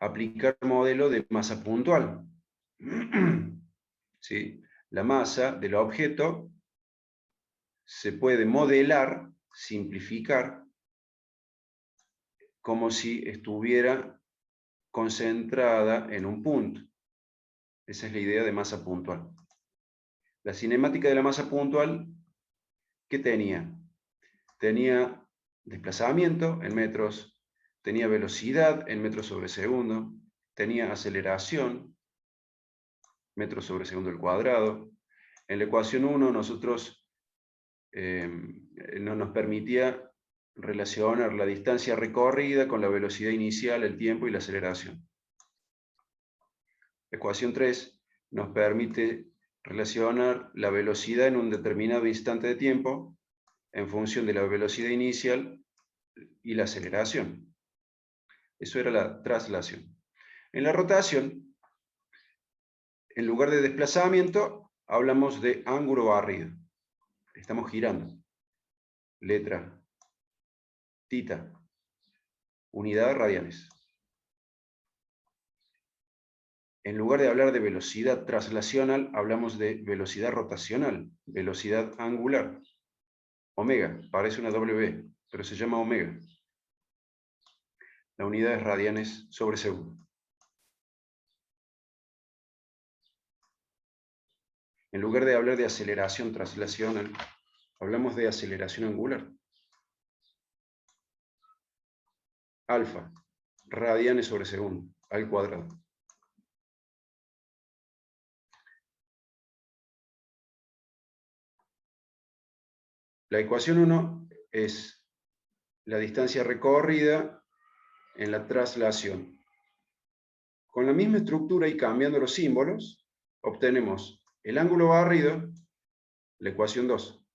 aplicar el modelo de masa puntual. ¿Sí? La masa del objeto se puede modelar, simplificar, como si estuviera concentrada en un punto. Esa es la idea de masa puntual. La cinemática de la masa puntual, ¿qué tenía? Tenía desplazamiento en metros, tenía velocidad en metros sobre segundo, tenía aceleración, metros sobre segundo al cuadrado. En la ecuación 1 nosotros no nos permitía relacionar la distancia recorrida con la velocidad inicial, el tiempo y la aceleración. La ecuación 3 nos permite relacionar la velocidad en un determinado instante de tiempo en función de la velocidad inicial y la aceleración. Eso era la traslación. En la rotación, en lugar de desplazamiento, hablamos de ángulo barrido. Estamos girando. Letra tita. Unidad radianes. En lugar de hablar de velocidad traslacional, hablamos de velocidad rotacional, velocidad angular. Omega, parece una W, pero se llama omega. La unidad es radianes sobre segundo. En lugar de hablar de aceleración traslacional, hablamos de aceleración angular. Alfa, radianes sobre segundo, al cuadrado. La ecuación 1 es la distancia recorrida en la traslación. Con la misma estructura y cambiando los símbolos, obtenemos el ángulo barrido, la ecuación 2.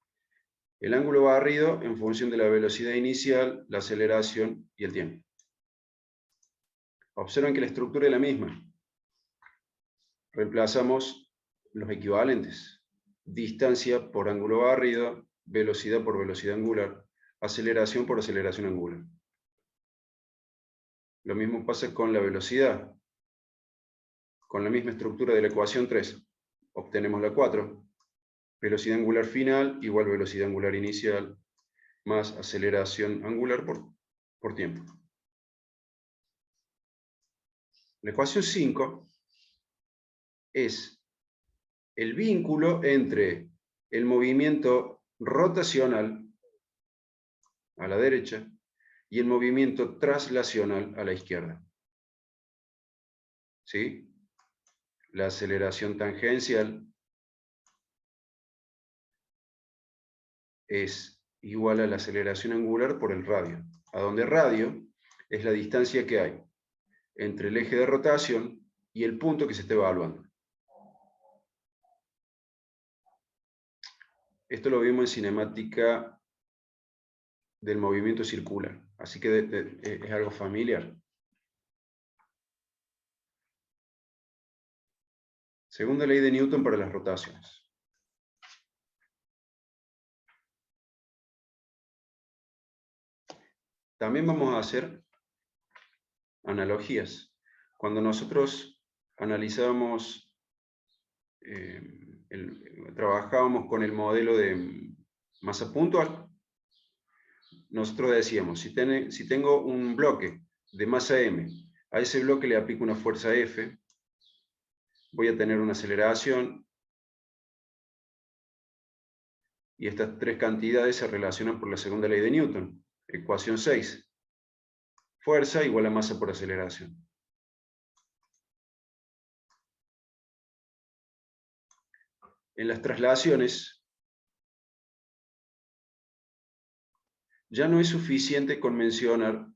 El ángulo barrido en función de la velocidad inicial, la aceleración y el tiempo. Observen que la estructura es la misma. Reemplazamos los equivalentes. Distancia por ángulo barrido, velocidad por velocidad angular, aceleración por aceleración angular. Lo mismo pasa con la velocidad. Con la misma estructura de la ecuación 3, obtenemos la 4. Velocidad angular final igual velocidad angular inicial más aceleración angular por tiempo. La ecuación 5 es el vínculo entre el movimiento rotacional a la derecha y el movimiento traslacional a la izquierda. ¿Sí? La aceleración tangencial es igual a la aceleración angular por el radio, a donde radio es la distancia que hay entre el eje de rotación y el punto que se está evaluando. Esto lo vimos en cinemática del movimiento circular, así que es algo familiar. Segunda ley de Newton para las rotaciones. También vamos a hacer analogías. Cuando nosotros analizábamos, trabajábamos con el modelo de masa puntual, nosotros decíamos, si tengo un bloque de masa m, a ese bloque le aplico una fuerza F, voy a tener una aceleración, y estas tres cantidades se relacionan por la segunda ley de Newton. Ecuación 6. Fuerza igual a masa por aceleración. En las traslaciones, ya no es suficiente con mencionar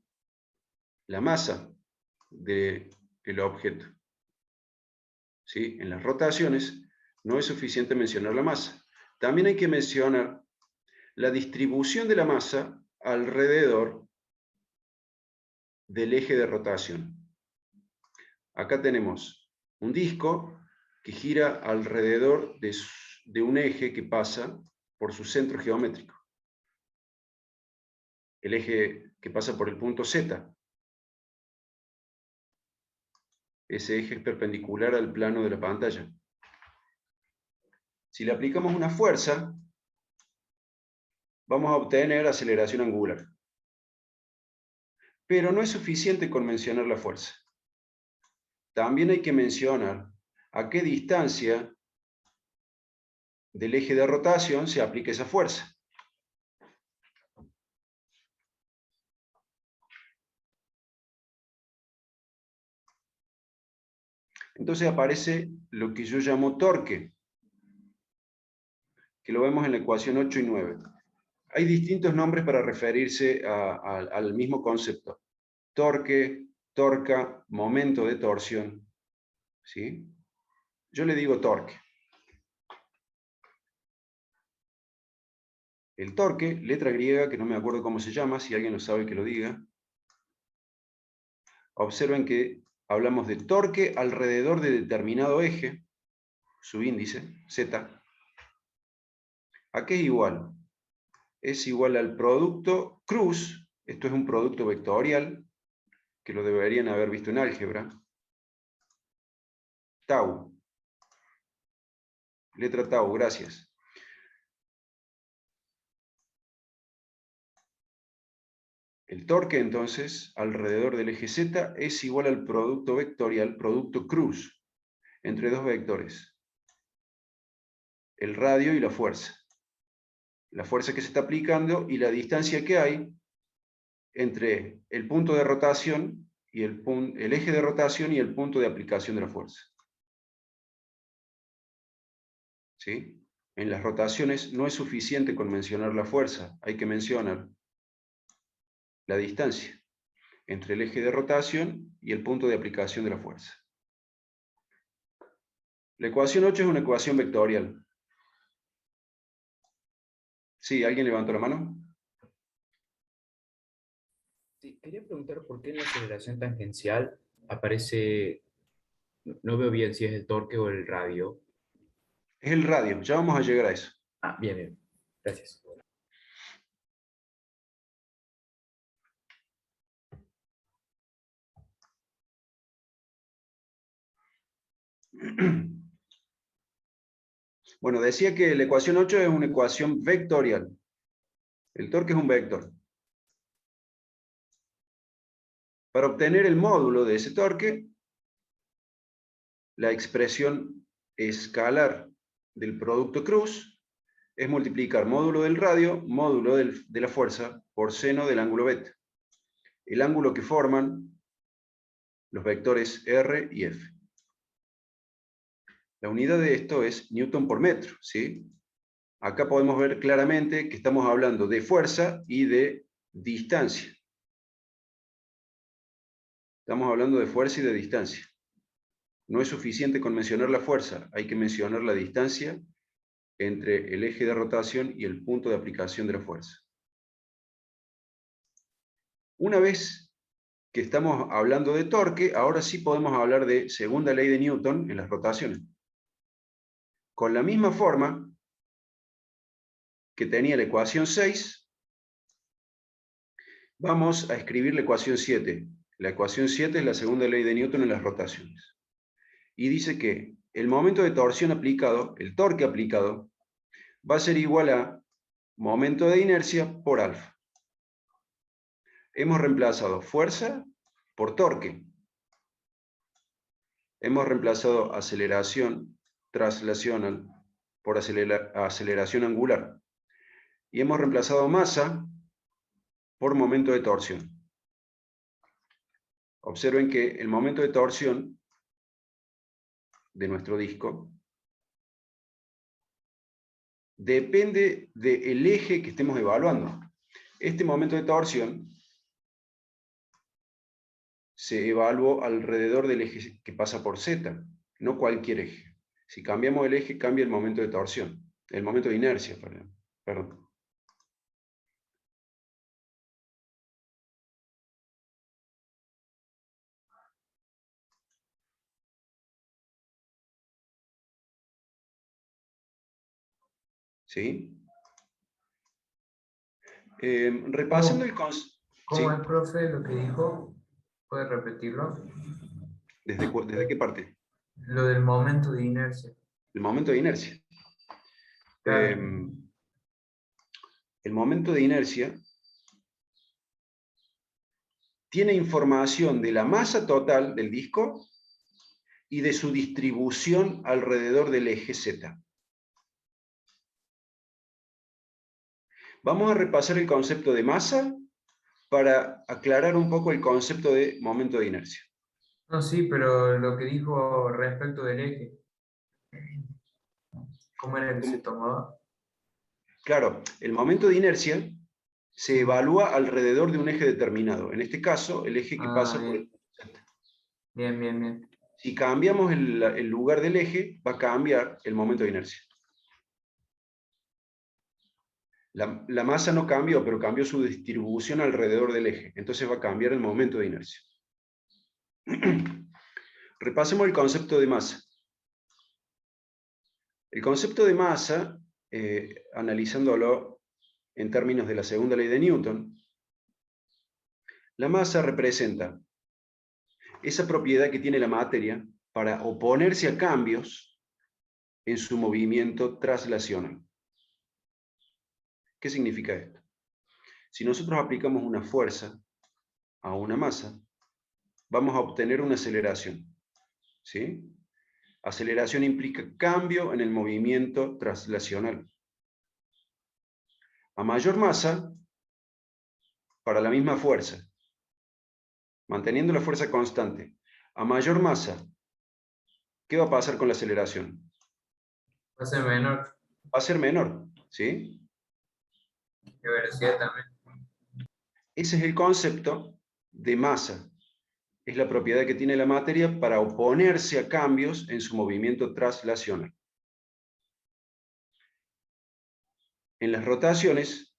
la masa del objeto. ¿Sí? En las rotaciones no es suficiente mencionar la masa. También hay que mencionar la distribución de la masa alrededor del eje de rotación. Acá tenemos un disco que gira alrededor de un eje que pasa por su centro geométrico. El eje que pasa por el punto Z. ese eje es perpendicular al plano de la pantalla. Si le aplicamos una fuerza, vamos a obtener aceleración angular. Pero no es suficiente con mencionar la fuerza. También hay que mencionar a qué distancia del eje de rotación se aplica esa fuerza. Entonces aparece lo que yo llamo torque, que lo vemos en la ecuación 8 y 9. Hay distintos nombres para referirse al mismo concepto. Torque, torca, momento de torsión. ¿Sí? Yo le digo torque. El torque, letra griega, que no me acuerdo cómo se llama, si alguien lo sabe que lo diga. Observen que hablamos de torque alrededor de determinado eje, su índice, Z. ¿A qué es igual? Es igual al producto cruz, esto es un producto vectorial, que lo deberían haber visto en álgebra, tau. Letra tau, gracias. El torque, entonces, alrededor del eje Z es igual al producto vectorial, producto cruz, entre dos vectores. El radio y la fuerza. La fuerza que se está aplicando y la distancia que hay entre el punto de rotación y el eje de rotación y el punto de aplicación de la fuerza. ¿Sí? En las rotaciones no es suficiente con mencionar la fuerza, hay que mencionar la distancia entre el eje de rotación y el punto de aplicación de la fuerza. La ecuación 8 es una ecuación vectorial. Sí, ¿alguien levantó la mano? Sí, quería preguntar por qué en la aceleración tangencial aparece, no veo bien si es el torque o el radio. Es el radio, ya vamos a llegar a eso. Ah, bien, bien. Gracias. Bueno, decía que la ecuación 8 es una ecuación vectorial. El torque es un vector. Para obtener el módulo de ese torque, la expresión escalar del producto cruz es multiplicar módulo del radio, módulo de la fuerza, por seno del ángulo beta. El ángulo que forman los vectores R y F. La unidad de esto es Newton por metro, ¿sí? Acá podemos ver claramente que estamos hablando de fuerza y de distancia. Estamos hablando de fuerza y de distancia. No es suficiente con mencionar la fuerza, hay que mencionar la distancia entre el eje de rotación y el punto de aplicación de la fuerza. Una vez que estamos hablando de torque, ahora sí podemos hablar de segunda ley de Newton en las rotaciones. Con la misma forma que tenía la ecuación 6, vamos a escribir la ecuación 7. La ecuación 7 es la segunda ley de Newton en las rotaciones. Y dice que el momento de torsión aplicado, el torque aplicado, va a ser igual a momento de inercia por alfa. Hemos reemplazado fuerza por torque. Hemos reemplazado aceleración translacional por aceleración angular. Y hemos reemplazado masa por momento de torsión. Observen que el momento de torsión de nuestro disco depende del eje que estemos evaluando. Este momento de torsión se evaluó alrededor del eje que pasa por Z, no cualquier eje. Si cambiamos el eje, cambia el momento de torsión, el momento de inercia, perdón. ¿Sí? Repasando el concepto. ¿Cómo ¿Sí? el profe lo que dijo? ¿Puede repetirlo? ¿Desde qué parte? Lo del momento de inercia. El momento de inercia. Claro. El momento de inercia tiene información de la masa total del disco y de su distribución alrededor del eje Z. Vamos a repasar el concepto de masa para aclarar un poco el concepto de momento de inercia. No, sí, pero lo que dijo respecto del eje, ¿cómo era que se tomaba? Claro, el momento de inercia se evalúa alrededor de un eje determinado. En este caso, el eje que pasa por el Z. Bien, bien, bien. Si cambiamos el lugar del eje, va a cambiar el momento de inercia. La masa no cambió, pero cambió su distribución alrededor del eje. Entonces va a cambiar el momento de inercia. Repasemos el concepto de masa. El concepto de masa, analizándolo en términos de la segunda ley de Newton, la masa representa esa propiedad que tiene la materia para oponerse a cambios en su movimiento traslacional. ¿Qué significa esto? Si nosotros aplicamos una fuerza a una masa, vamos a obtener una aceleración. ¿Sí? Aceleración implica cambio en el movimiento traslacional. A mayor masa, para la misma fuerza, manteniendo la fuerza constante, a mayor masa, ¿qué va a pasar con la aceleración? Va a ser menor. Va a ser menor, ¿sí? De velocidad también. Ese es el concepto de masa. Es la propiedad que tiene la materia para oponerse a cambios en su movimiento traslacional. En las rotaciones,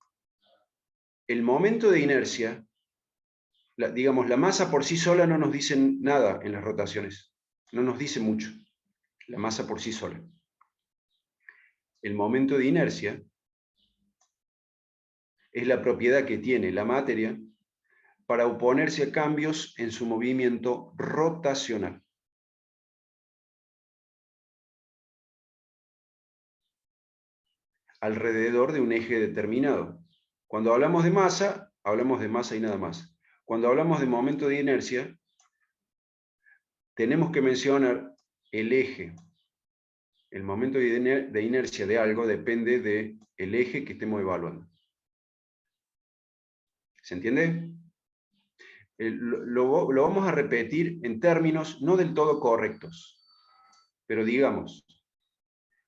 el momento de inercia, digamos, la masa por sí sola no nos dice nada en las rotaciones. No nos dice mucho, la masa por sí sola. El momento de inercia es la propiedad que tiene la materia para oponerse a cambios en su movimiento rotacional. Alrededor de un eje determinado. Cuando hablamos de masa y nada más. Cuando hablamos de momento de inercia, tenemos que mencionar el eje. El momento de inercia de algo depende del eje que estemos evaluando. ¿Se entiende? Lo vamos a repetir en términos no del todo correctos, pero digamos,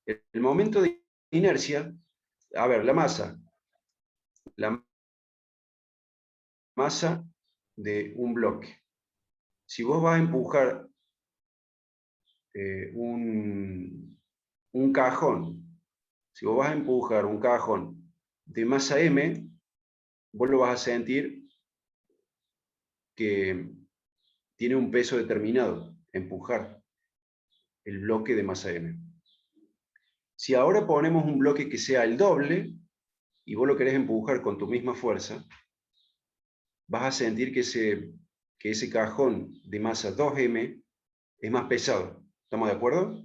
el momento de inercia, a ver, la masa de un bloque. Si vos vas a empujar un cajón, si vos vas a empujar un cajón de masa M, vos lo vas a sentir que tiene un peso determinado, empujar el bloque de masa M. Si ahora ponemos un bloque que sea el doble, y vos lo querés empujar con tu misma fuerza, vas a sentir que ese cajón de masa 2M es más pesado. ¿Estamos de acuerdo?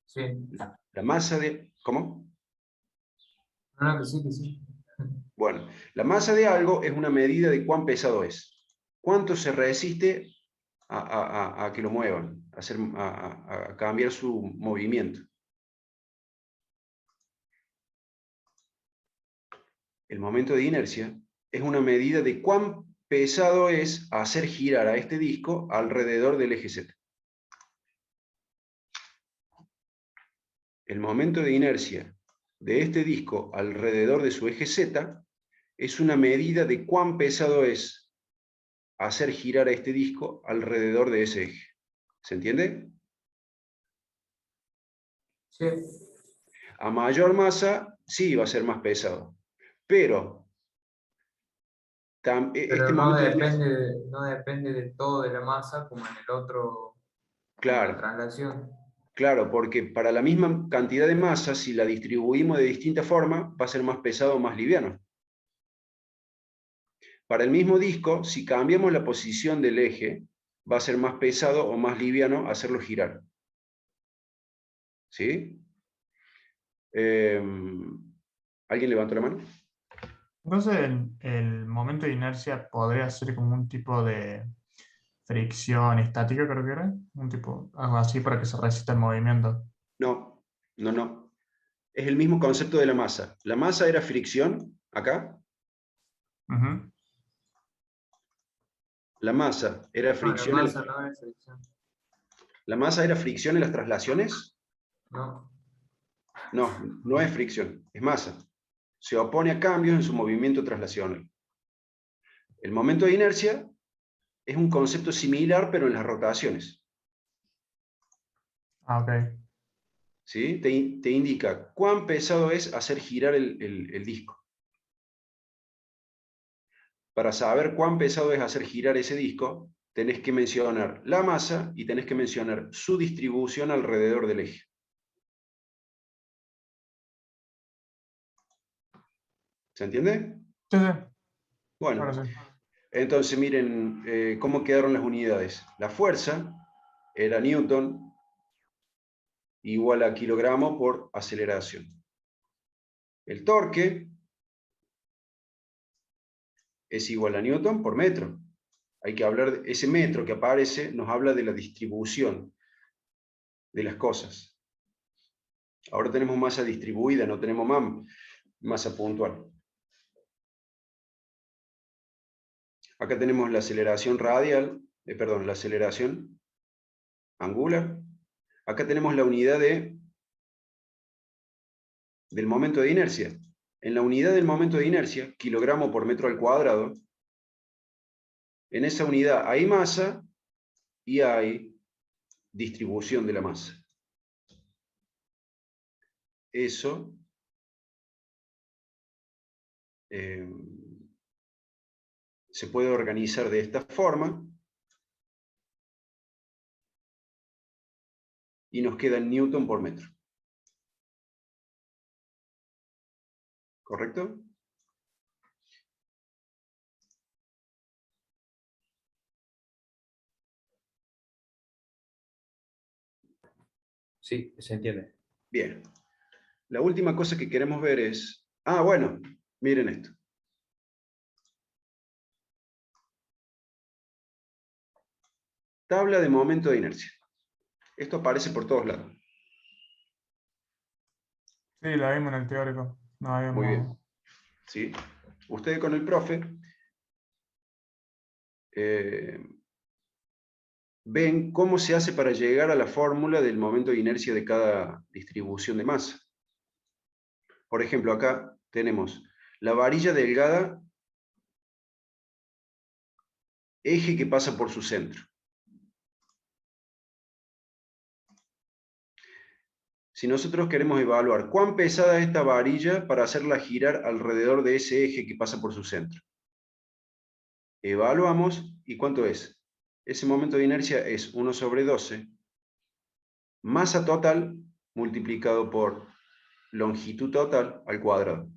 Sí. La masa de... ¿Cómo? No, que sí, que sí. Bueno, la masa de algo es una medida de cuán pesado es. ¿Cuánto se resiste a que lo muevan, a cambiar su movimiento? El momento de inercia es una medida de cuán pesado es hacer girar a este disco alrededor del eje Z. El momento de inercia de este disco alrededor de su eje Z es una medida de cuán pesado es hacer girar a este disco alrededor de ese eje. ¿Se entiende? Sí. A mayor masa, sí va a ser más pesado. Pero este no momento depende de todo de la masa como en el otro, claro, la traslación. claro, porque para la misma cantidad de masa, si la distribuimos de distinta forma, va a ser más pesado o más liviano. Para el mismo disco, si cambiamos la posición del eje, va a ser más pesado o más liviano hacerlo girar. ¿Sí? ¿Alguien levantó la mano? Entonces, el momento de inercia podría ser como un tipo de fricción estática, creo que era. Un tipo, algo así para que se resista el movimiento. No, no, no. Es el mismo concepto de la masa. La masa era fricción, acá. Ujú. La masa era No, la fricción. masa no es fricción. ¿La masa era fricción en las traslaciones? No. No, no es fricción, es masa. Se opone a cambios en su movimiento traslacional. El momento de inercia es un concepto similar, pero en las rotaciones. Ah, ok. ¿Sí? Te indica cuán pesado es hacer girar el disco. Para saber cuán pesado es hacer girar ese disco, tenés que mencionar la masa y tenés que mencionar su distribución alrededor del eje. ¿Se entiende? Sí, sí. Bueno, Ahora sí. entonces miren cómo quedaron las unidades. La fuerza era Newton igual a kilogramo por aceleración. El torque es igual a Newton por metro. Hay que hablar de ese metro que aparece, nos habla de la distribución de las cosas. Ahora tenemos masa distribuida, no tenemos masa puntual. Acá tenemos la aceleración radial, la aceleración angular. Acá tenemos la unidad del momento de inercia. En la unidad del momento de inercia, kilogramo por metro al cuadrado, en esa unidad hay masa y hay distribución de la masa. Eso se puede organizar de esta forma y nos queda en Newton por metro. ¿Correcto? Sí, se entiende. Bien. La última cosa que queremos ver es... Ah, bueno, miren esto. Tabla de momento de inercia. Esto aparece por todos lados. Sí, la vimos en el teórico. No Muy bien. habíamos... ¿Sí? Ustedes con el profe ven cómo se hace para llegar a la fórmula del momento de inercia de cada distribución de masa. Por ejemplo, acá tenemos la varilla delgada, eje que pasa por su centro. Si nosotros queremos evaluar cuán pesada es esta varilla para hacerla girar alrededor de ese eje que pasa por su centro, evaluamos, ¿y cuánto es? Ese momento de inercia es 1 sobre 12, masa total multiplicado por longitud total al cuadrado.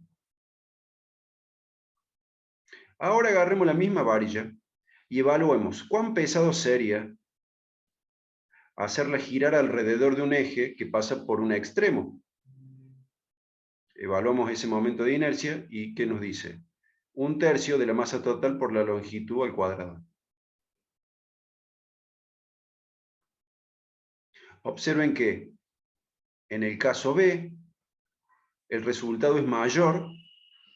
Ahora agarremos la misma varilla y evaluemos cuán pesado sería hacerla girar alrededor de un eje que pasa por un extremo. Evaluamos ese momento de inercia y ¿qué nos dice? 1/3 de la masa total por la longitud al cuadrado. Observen que en el caso B, el resultado es mayor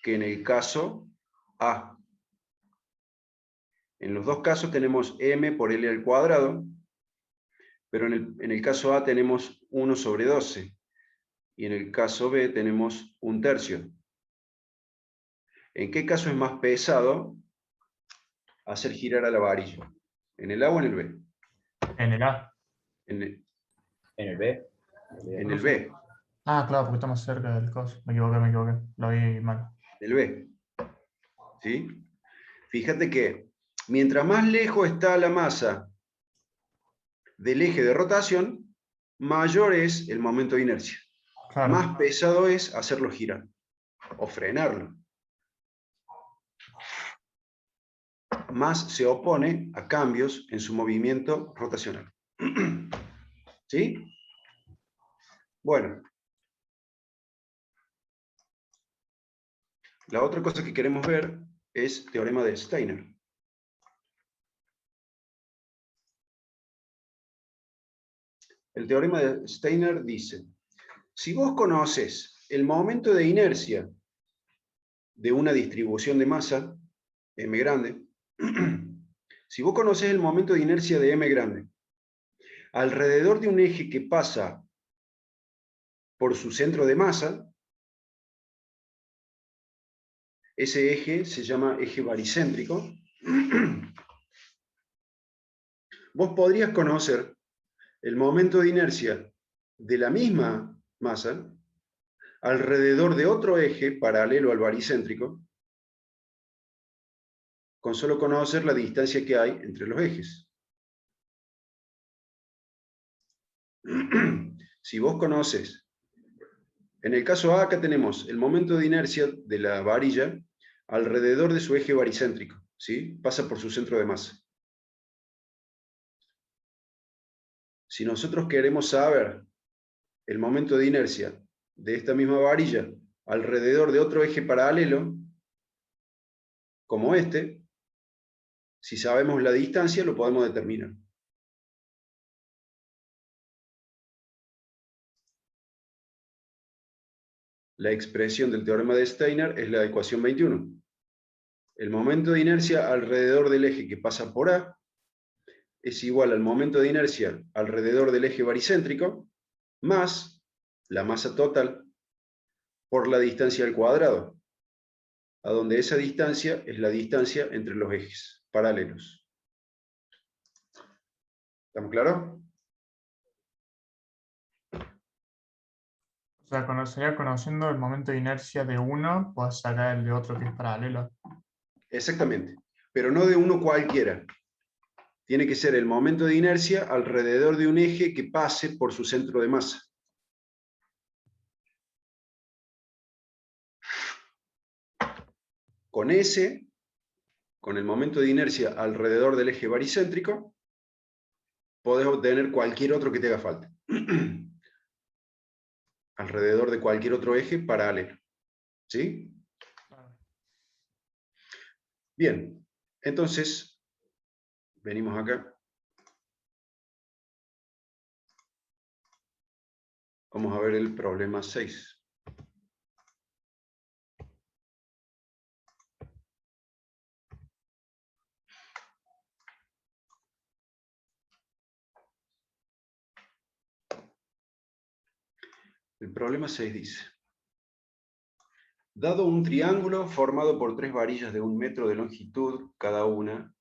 que en el caso A. En los dos casos tenemos m por L al cuadrado, pero en el caso A tenemos 1 sobre 12 y en el caso B tenemos 1/3. ¿En qué caso es más pesado hacer girar a la varilla? ¿En el A o en el B? En el A. En el, En el B. en el B. Ah, claro, porque estamos cerca del coso. Me equivoqué. Lo vi mal. El B. ¿Sí? Fíjate que mientras más lejos está la masa del eje de rotación, mayor es el momento de inercia. Claro. Más pesado es hacerlo girar o frenarlo. más se opone a cambios en su movimiento rotacional. ¿Sí? Bueno. La otra cosa que queremos ver es teorema de Steiner. El teorema de Steiner dice, si vos conoces el momento de inercia de una distribución de masa, m grande, si vos conoces el momento de inercia de m grande, alrededor de un eje que pasa por su centro de masa, ese eje se llama eje baricéntrico, vos podrías conocer el momento de inercia de la misma masa alrededor de otro eje paralelo al baricéntrico, con solo conocer la distancia que hay entre los ejes. Si vos conoces, en el caso A, acá tenemos el momento de inercia de la varilla alrededor de su eje baricéntrico, ¿sí? Pasa por su centro de masa. Si nosotros queremos saber el momento de inercia de esta misma varilla alrededor de otro eje paralelo, como este, si sabemos la distancia, lo podemos determinar. La expresión del teorema de Steiner es la ecuación 21. El momento de inercia alrededor del eje que pasa por A es igual al momento de inercia alrededor del eje baricéntrico más la masa total por la distancia al cuadrado, a donde esa distancia es la distancia entre los ejes paralelos. ¿Estamos claros? O sea, sería conociendo el momento de inercia de uno, puedes sacar el de otro que es paralelo. Exactamente, pero no de uno cualquiera. Tiene que ser el momento de inercia alrededor de un eje que pase por su centro de masa. Con ese, con el momento de inercia alrededor del eje baricéntrico, podés obtener cualquier otro que te haga falta. Alrededor de cualquier otro eje paralelo. ¿Sí? Bien, entonces, venimos acá. Vamos a ver el problema 6. El problema 6 dice, dado un triángulo formado por 3 varillas de 1 metro de longitud cada una,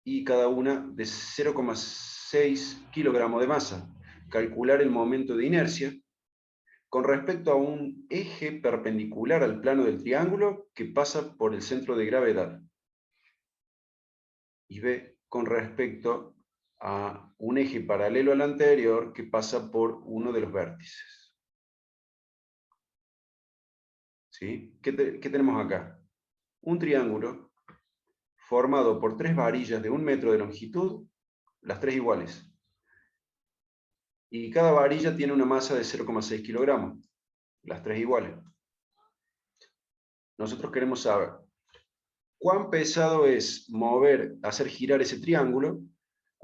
y cada una de 0,6 kilogramos de masa, calcular el momento de inercia con respecto a un eje perpendicular al plano del triángulo que pasa por el centro de gravedad. Y B, con respecto a un eje paralelo al anterior que pasa por uno de los vértices. ¿Sí? ¿Qué tenemos acá? Un triángulo formado por 3 varillas de 1 metro de longitud, las 3 iguales. Y cada varilla tiene una masa de 0,6 kilogramos, las 3 iguales. Nosotros queremos saber cuán pesado es hacer girar ese triángulo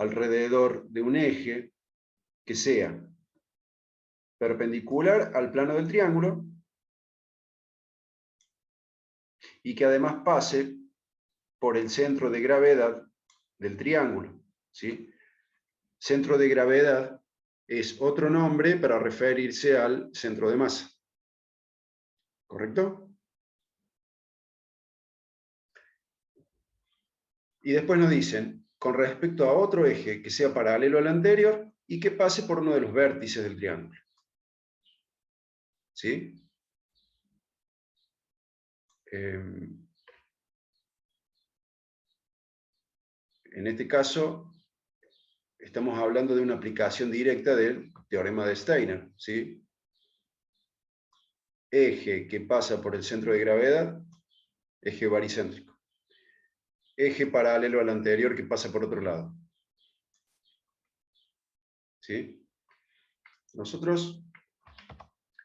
alrededor de un eje que sea perpendicular al plano del triángulo y que además pase por el centro de gravedad del triángulo, ¿sí? Centro de gravedad es otro nombre para referirse al centro de masa. ¿Correcto? Y después nos dicen, con respecto a otro eje que sea paralelo al anterior y que pase por uno de los vértices del triángulo. ¿Sí? En este caso, estamos hablando de una aplicación directa del teorema de Steiner, ¿sí? Eje que pasa por el centro de gravedad, eje baricéntrico. eje paralelo al anterior que pasa por otro lado. ¿Sí? Nosotros,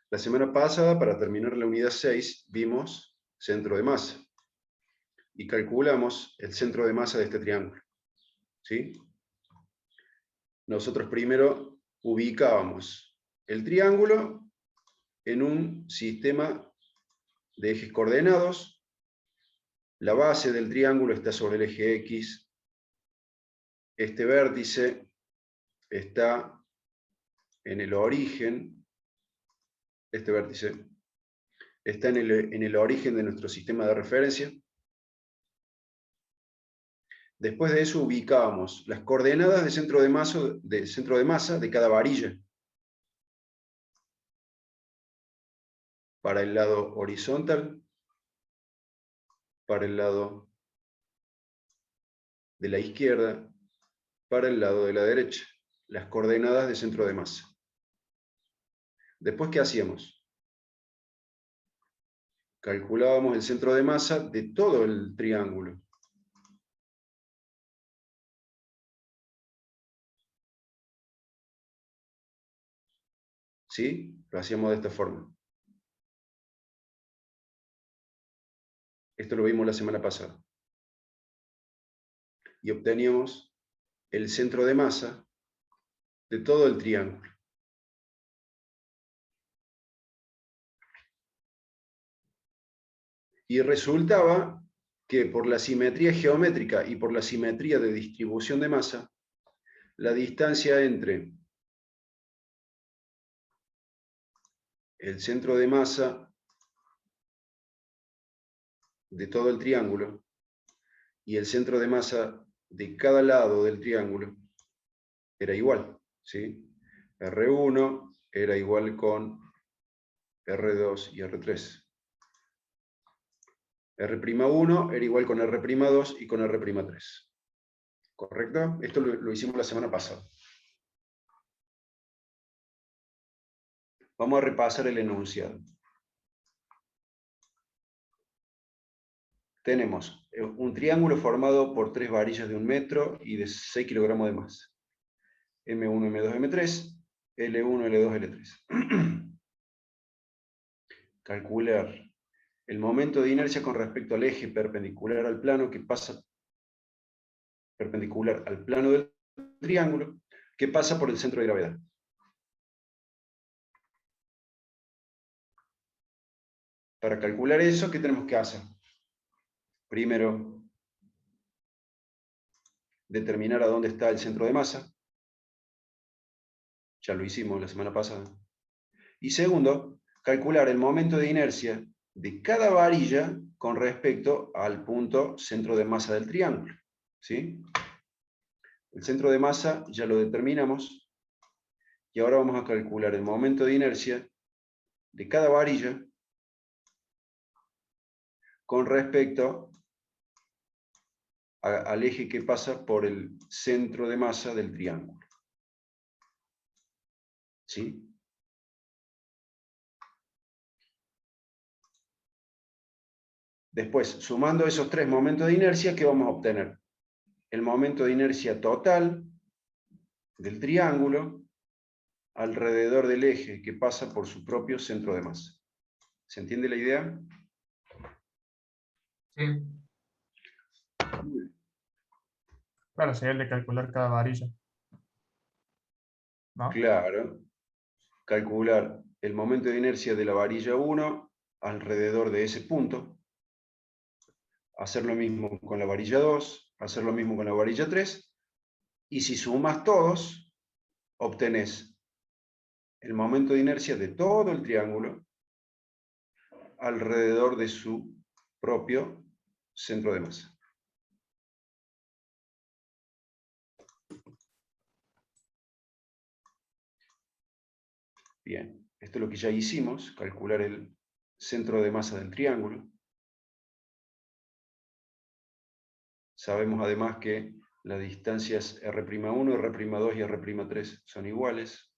la semana pasada, para terminar la unidad 6, vimos centro de masa. Y calculamos el centro de masa de este triángulo. ¿Sí? Nosotros primero ubicábamos el triángulo en un sistema de ejes coordenados. La base del triángulo está sobre el eje X. Este vértice está en el origen. Este vértice está en el origen de nuestro sistema de referencia. Después de eso ubicábamos las coordenadas de centro de masa de cada varilla. Para el lado horizontal, para el lado de la izquierda, para el lado de la derecha. Las coordenadas de centro de masa. Después, ¿qué hacíamos? Calculábamos el centro de masa de todo el triángulo. ¿Sí? Lo hacíamos de esta forma. Esto lo vimos la semana pasada. Y obteníamos el centro de masa de todo el triángulo. Y resultaba que por la simetría geométrica y por la simetría de distribución de masa, la distancia entre el centro de masa de todo el triángulo y el centro de masa de cada lado del triángulo era igual, ¿sí? R1 era igual con R2 y R3. R'1 era igual con R'2 y con R'3. ¿Correcto? Esto lo hicimos la semana pasada. Vamos a repasar el enunciado. Tenemos un triángulo formado por 3 varillas de 1 metro y de 6 kilogramos de masa. M1, M2, M3, L1, L2, L3. Calcular el momento de inercia con respecto al eje perpendicular al plano que pasa perpendicular al plano del triángulo que pasa por el centro de gravedad. Para calcular eso, ¿qué tenemos que hacer? Primero, determinar a dónde está el centro de masa. Ya lo hicimos la semana pasada. Y segundo, calcular el momento de inercia de cada varilla con respecto al punto centro de masa del triángulo. ¿Sí? El centro de masa ya lo determinamos. Y ahora vamos a calcular el momento de inercia de cada varilla con respecto al eje que pasa por el centro de masa del triángulo. ¿Sí? Después, sumando esos 3 momentos de inercia, ¿qué vamos a obtener? El momento de inercia total del triángulo alrededor del eje que pasa por su propio centro de masa. ¿Se entiende la idea? Sí. Muy bien. Claro, sería el de calcular cada varilla. ¿No? Claro. Calcular el momento de inercia de la varilla 1 alrededor de ese punto. Hacer lo mismo con la varilla 2, hacer lo mismo con la varilla 3. Y si sumas todos, obtenés el momento de inercia de todo el triángulo alrededor de su propio centro de masa. Bien, esto es lo que ya hicimos, calcular el centro de masa del triángulo. Sabemos además que las distancias R'1, R'2 y R'3 son iguales.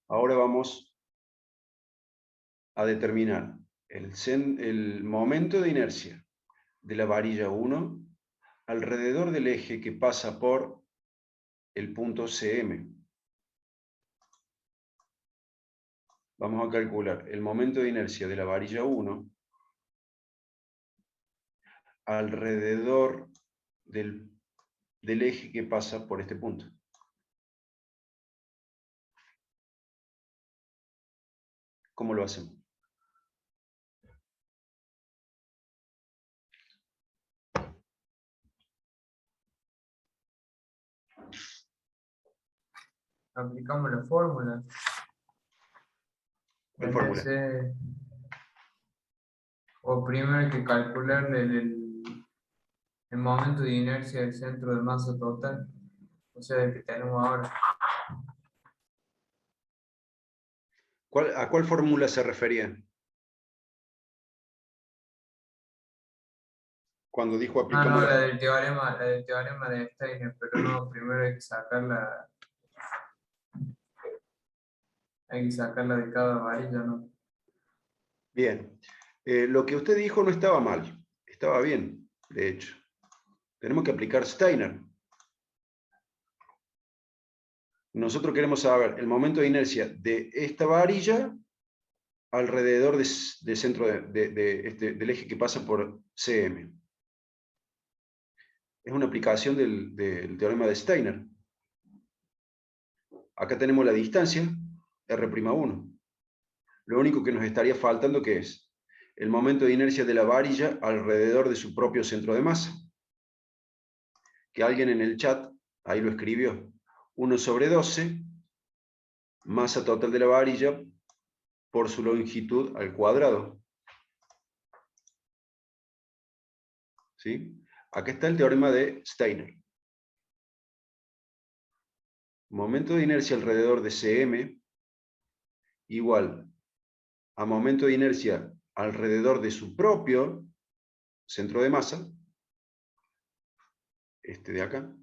Ahora vamos a determinar el momento de inercia de la varilla 1 alrededor del eje que pasa por el punto CM. Vamos a calcular el momento de inercia de la varilla 1 alrededor del eje que pasa por este punto. ¿Cómo lo hacemos? Aplicamos la fórmula. ¿Cuál fórmula? O primero hay que calcular el momento de inercia del centro de masa total, o sea, el que tenemos ahora. ¿A cuál fórmula se refería? Cuando dijo aplicamos No, la del teorema de Steiner, pero no, primero hay que sacarla de cada varilla, ¿no? Bien. Lo que usted dijo no estaba mal, estaba bien, de hecho. Tenemos que aplicar Steiner. Nosotros queremos saber el momento de inercia de esta varilla alrededor del centro del eje que pasa por CM. Es una aplicación del teorema de Steiner. Acá tenemos la distancia, R'1. Lo único que nos estaría faltando, ¿qué es? El momento de inercia de la varilla alrededor de su propio centro de masa. Que alguien en el chat, ahí lo escribió, 1/12, masa total de la varilla por su longitud al cuadrado. ¿Sí? Acá está el teorema de Steiner. Momento de inercia alrededor de CM igual a momento de inercia alrededor de su propio centro de masa, este de acá,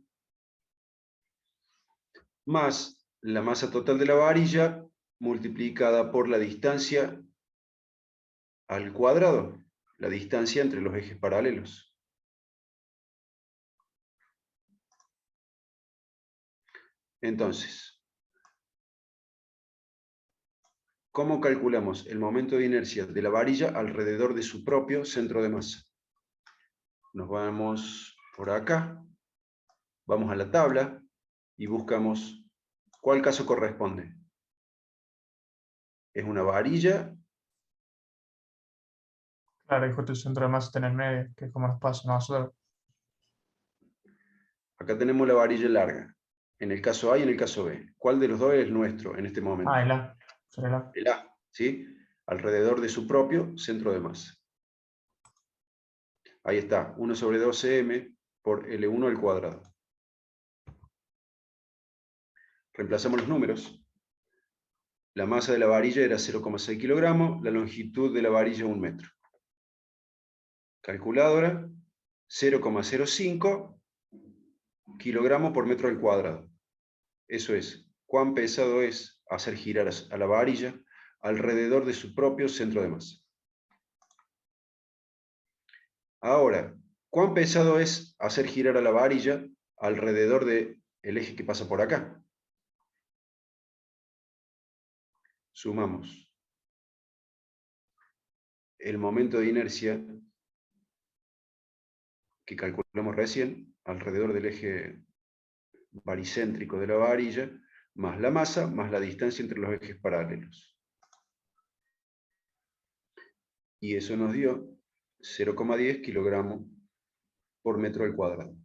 más la masa total de la varilla multiplicada por la distancia al cuadrado, la distancia entre los ejes paralelos. Entonces, ¿cómo calculamos el momento de inercia de la varilla alrededor de su propio centro de masa? Nos vamos por acá, vamos a la tabla y buscamos cuál caso corresponde. Es una varilla. Claro, y justo el centro de masa está en el medio, que es como nos pasa a nosotros. Acá tenemos la varilla larga, en el caso A y en el caso B. ¿Cuál de los dos es nuestro en este momento? Ah, el A. Será el A. El A, ¿sí? Alrededor de su propio centro de masa. Ahí está, 1/12m por L1 al cuadrado. Reemplazamos los números. La masa de la varilla era 0,6 kilogramos, la longitud de la varilla 1 metro. Calculadora, 0,05 kilogramos por metro al cuadrado. Eso es, cuán pesado es hacer girar a la varilla alrededor de su propio centro de masa. Ahora, ¿cuán pesado es hacer girar a la varilla alrededor del eje que pasa por acá? Sumamos el momento de inercia que calculamos recién, alrededor del eje baricéntrico de la varilla, más la masa, más la distancia entre los ejes paralelos. Y eso nos dio 0,10 kilogramos por metro al cuadrado.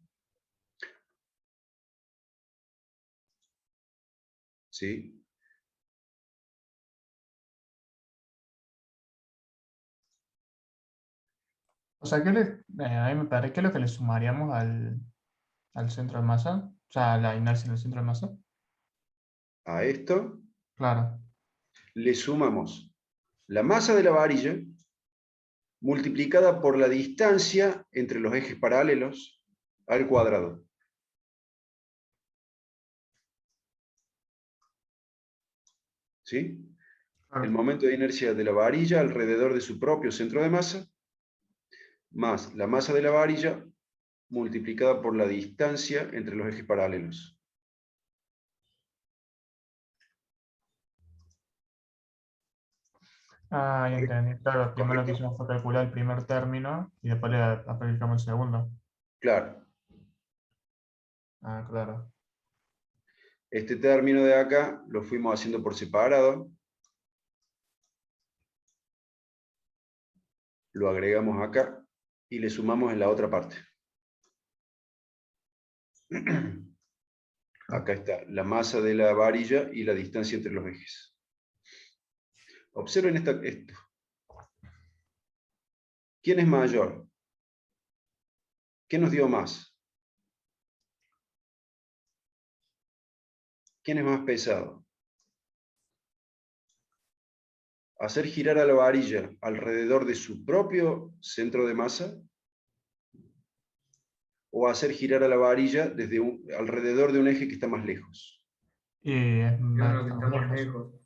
¿Sí? O sea, a mí me parece que es lo que le sumaríamos al centro de masa, o sea, a la inercia del centro de masa. A esto Claro. le sumamos la masa de la varilla multiplicada por la distancia entre los ejes paralelos al cuadrado. ¿Sí? Claro. El momento de inercia de la varilla alrededor de su propio centro de masa más la masa de la varilla multiplicada por la distancia entre los ejes paralelos. Ah, ya entendí. Claro, primero lo que ¿Correcto? hicimos fue calcular el primer término y después le aplicamos el segundo. Claro. Ah, claro. Este término de acá lo fuimos haciendo por separado. Lo agregamos acá y le sumamos en la otra parte. Acá está la masa de la varilla y la distancia entre los ejes. Observen esto. ¿Quién es mayor? ¿Qué nos dio más? ¿Quién es más pesado? ¿Hacer girar a la varilla alrededor de su propio centro de masa? ¿O hacer girar a la varilla desde alrededor de un eje que está más lejos? Y es Uno que estamos está más lejos. lejos.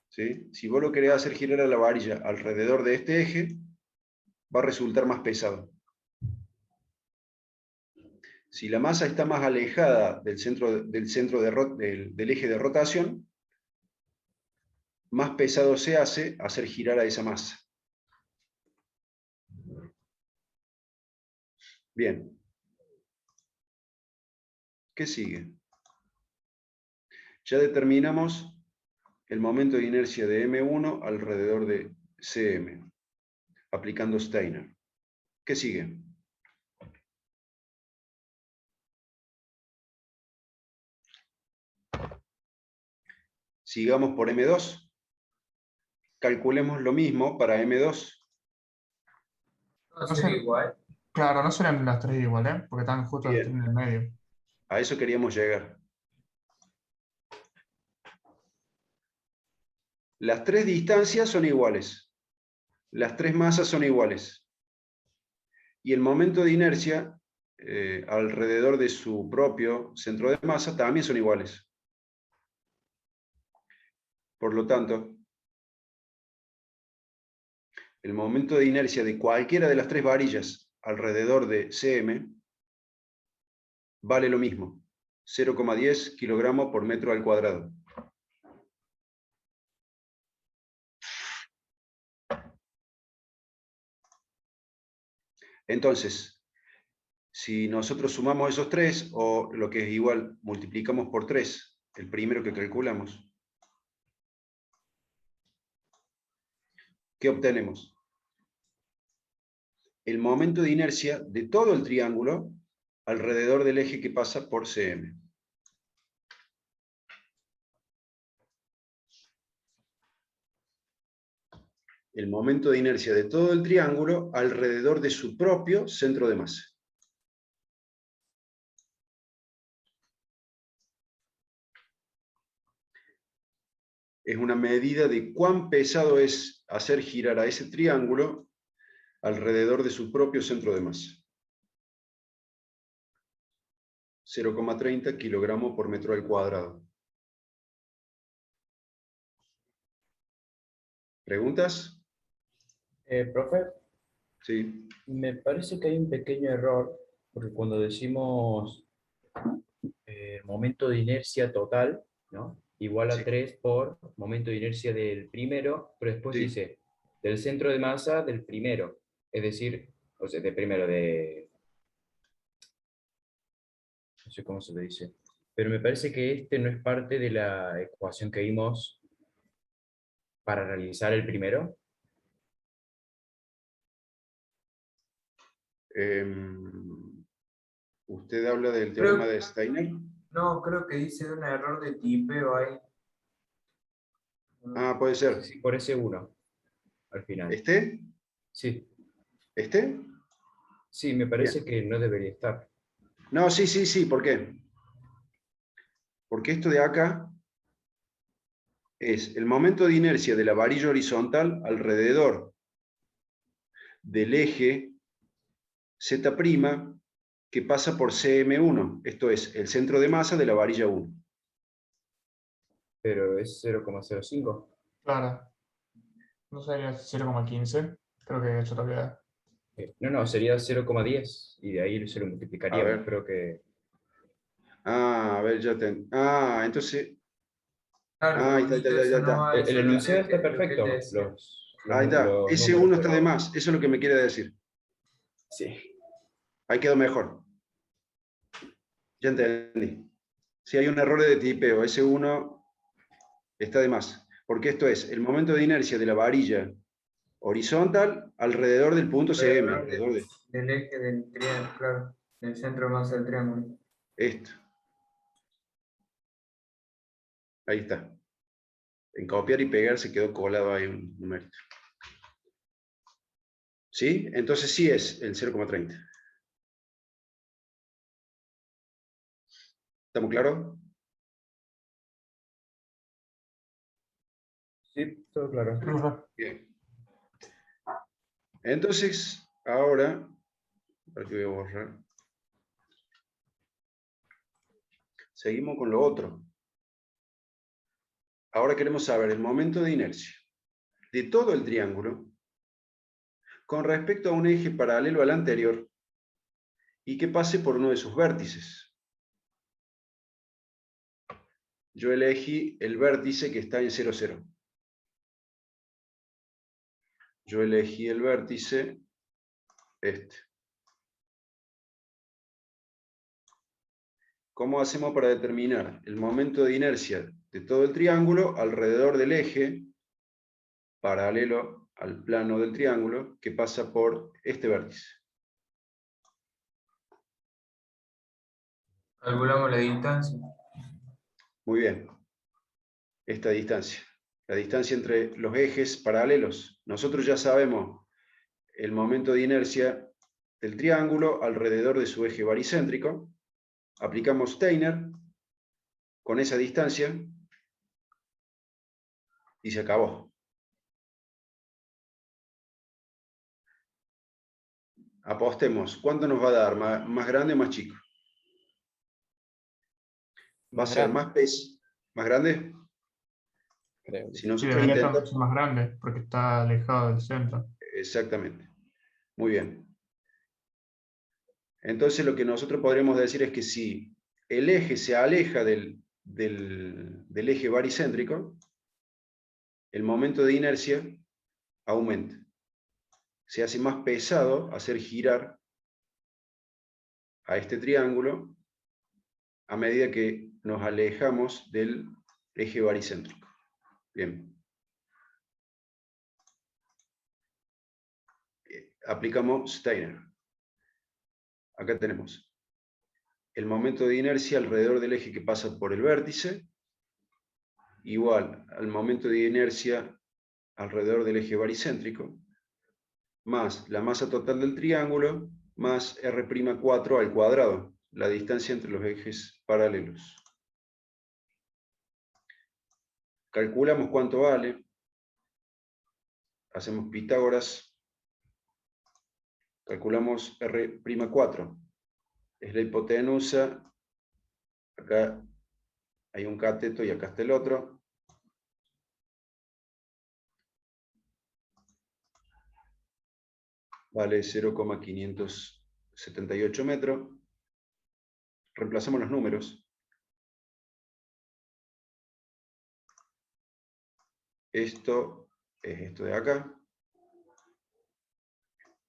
¿Sí? Si vos lo querés hacer girar a la varilla alrededor de este eje, va a resultar más pesado. Si la masa está más alejada del del eje de rotación, más pesado se hace hacer girar a esa masa. Bien. ¿Qué sigue? Ya determinamos el momento de inercia de M1 alrededor de Cm, aplicando Steiner. ¿Qué sigue? Sigamos por M2. Calculemos lo mismo para M2. No No sería sé, igual. claro, no serán las tres igual, ¿eh? Porque están justo las tres en Bien, el medio. a eso queríamos llegar. Las tres distancias son iguales. Las tres masas son iguales. Y el momento de inercia alrededor de su propio centro de masa también son iguales. Por lo tanto, el momento de inercia de cualquiera de las tres varillas alrededor de Cm vale lo mismo, 0,10 kilogramos por metro al cuadrado. Entonces, si nosotros sumamos esos tres, o lo que es igual, multiplicamos por 3, el primero que calculamos, ¿qué obtenemos? El momento de inercia de todo el triángulo alrededor del eje que pasa por Cm. El momento de inercia de todo el triángulo alrededor de su propio centro de masa. Es una medida de cuán pesado es hacer girar a ese triángulo alrededor de su propio centro de masa. 0,30 kilogramos por metro al cuadrado. ¿Preguntas? Profe, Sí. me parece que hay un pequeño error, porque cuando decimos momento de inercia total, ¿no? Igual a Sí. 3 por momento de inercia del primero, pero después Sí. dice del centro de masa del primero, es decir, o sea, de primero, no sé cómo se le dice, pero me parece que este no es parte de la ecuación que vimos para realizar el primero. ¿Usted habla del teorema Creo, de Steiner? no, creo que dice un error de tipeo ahí. Ah, puede Sí, ser. sí, por ese uno, al final. ¿Este? Sí, ¿Este? sí, me parece Bien. que no debería estar. No, sí, sí, sí. ¿Por qué? Porque esto de acá es el momento de inercia de la varilla horizontal alrededor del eje Z' que pasa por Cm1. Esto es el centro de masa de la varilla 1. Pero es 0,05. Claro. No sería 0,15. Creo que eso todavía. No, sería 0,10 y de ahí se lo A multiplicaríamos. ver. Creo que A ver, ya te... entonces... Claro, Ahí pero está, bonito, ya, eso ya, no ya. va, el eso es lo enunciado está lo que él perfecto, decía. Ahí está. los Ese números, uno está de pero más. Eso es lo que me quiere decir. sí. Ahí quedó mejor. Ya entendí. Si hay un error de tipeo, ese uno está de más. Porque esto es el momento de inercia de la varilla horizontal alrededor del punto CM, Alrededor alrededor de del eje del triángulo, claro, del centro de masa del triángulo. esto. Ahí está. En copiar y pegar se quedó colado ahí un numerito. ¿Sí? Entonces sí es el 0,30. ¿Estamos claros? Sí, todo claro. Profe, Bien. Entonces, ahora, ¿para qué voy a borrar? Seguimos con lo otro. Ahora queremos saber el momento de inercia de todo el triángulo con respecto a un eje paralelo al anterior y que pase por uno de sus vértices. Yo elegí el vértice que está en 0, 0. Yo elegí el vértice este. ¿Cómo hacemos para determinar el momento de inercia de todo el triángulo alrededor del eje paralelo al plano del triángulo que pasa por este vértice? Calculamos la distancia. Muy bien. Esta distancia. La distancia entre los ejes paralelos. Nosotros ya sabemos el momento de inercia del triángulo alrededor de su eje baricéntrico. Aplicamos Steiner con esa distancia y se acabó. Apostemos, ¿cuánto nos va a dar? ¿Más grande o más chico? ¿Va a Más ser grande, más grande? creo que Si sí. sí, nosotros debería ser intentamos... más grande porque está alejado del centro. Exactamente. Muy bien. Entonces lo que nosotros podríamos decir es que si el eje se aleja del eje baricéntrico, el momento de inercia aumenta. Se hace más pesado hacer girar a este triángulo a medida que nos alejamos del eje baricéntrico. Bien. Aplicamos Steiner. Acá tenemos el momento de inercia alrededor del eje que pasa por el vértice, igual al momento de inercia alrededor del eje baricéntrico, más la masa total del triángulo, más R'4 al cuadrado, la distancia entre los ejes paralelos. Calculamos cuánto vale, hacemos Pitágoras, calculamos R'4, es la hipotenusa, acá hay un cateto y acá está el otro, vale 0,578 metros, reemplazamos los números, esto es esto de acá,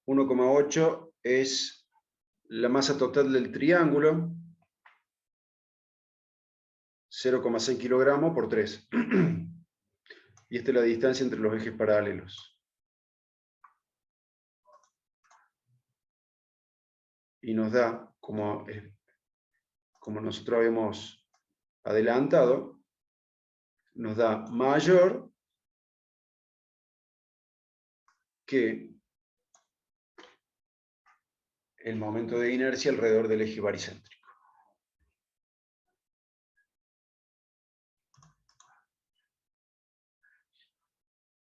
1,8 es la masa total del triángulo, 0,6 kilogramos por 3. Y esta es la distancia entre los ejes paralelos. Y nos da, como nosotros habíamos adelantado, nos da mayor que el momento de inercia alrededor del eje baricéntrico.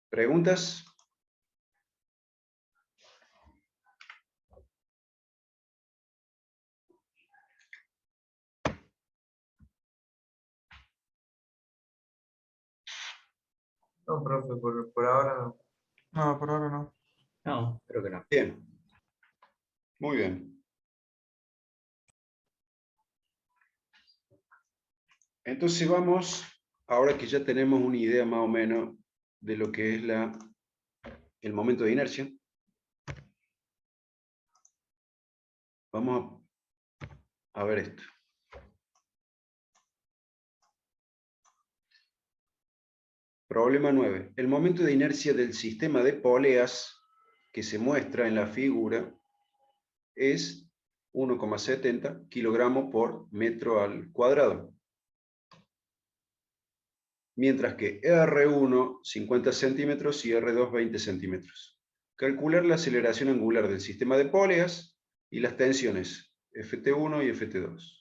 ¿Preguntas? No, profe, por ahora no. No, por ahora no. No, creo que no. Bien. Muy bien. Entonces vamos, ahora que ya tenemos una idea más o menos de lo que es el momento de inercia, vamos a ver esto. Problema 9. El momento de inercia del sistema de poleas que se muestra en la figura es 1,70 kilogramos por metro al cuadrado. Mientras que R1, 50 centímetros y R2, 20 centímetros. Calcular la aceleración angular del sistema de poleas y las tensiones Ft1 y Ft2.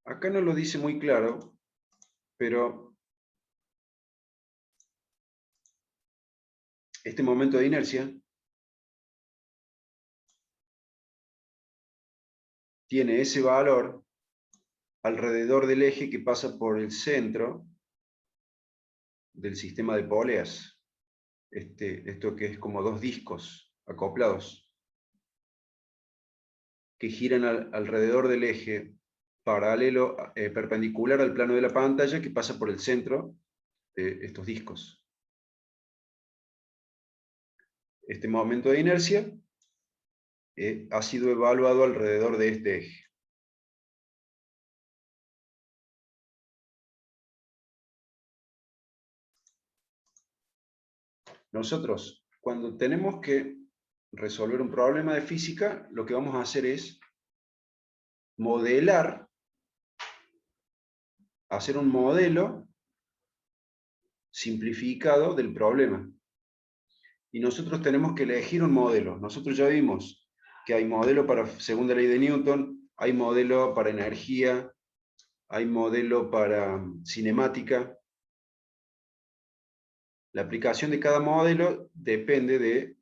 Acá no lo dice muy claro, pero este momento de inercia tiene ese valor alrededor del eje que pasa por el centro del sistema de poleas. Esto que es como dos discos acoplados que giran alrededor del eje paralelo, perpendicular al plano de la pantalla que pasa por el centro de estos discos. Este momento de inercia ha sido evaluado alrededor de este eje. Nosotros, cuando tenemos que resolver un problema de física, lo que vamos a hacer es modelar, hacer un modelo simplificado del problema. Y nosotros tenemos que elegir un modelo. Nosotros ya vimos que hay modelo para segunda ley de Newton, hay modelo para energía, hay modelo para cinemática. La aplicación de cada modelo depende de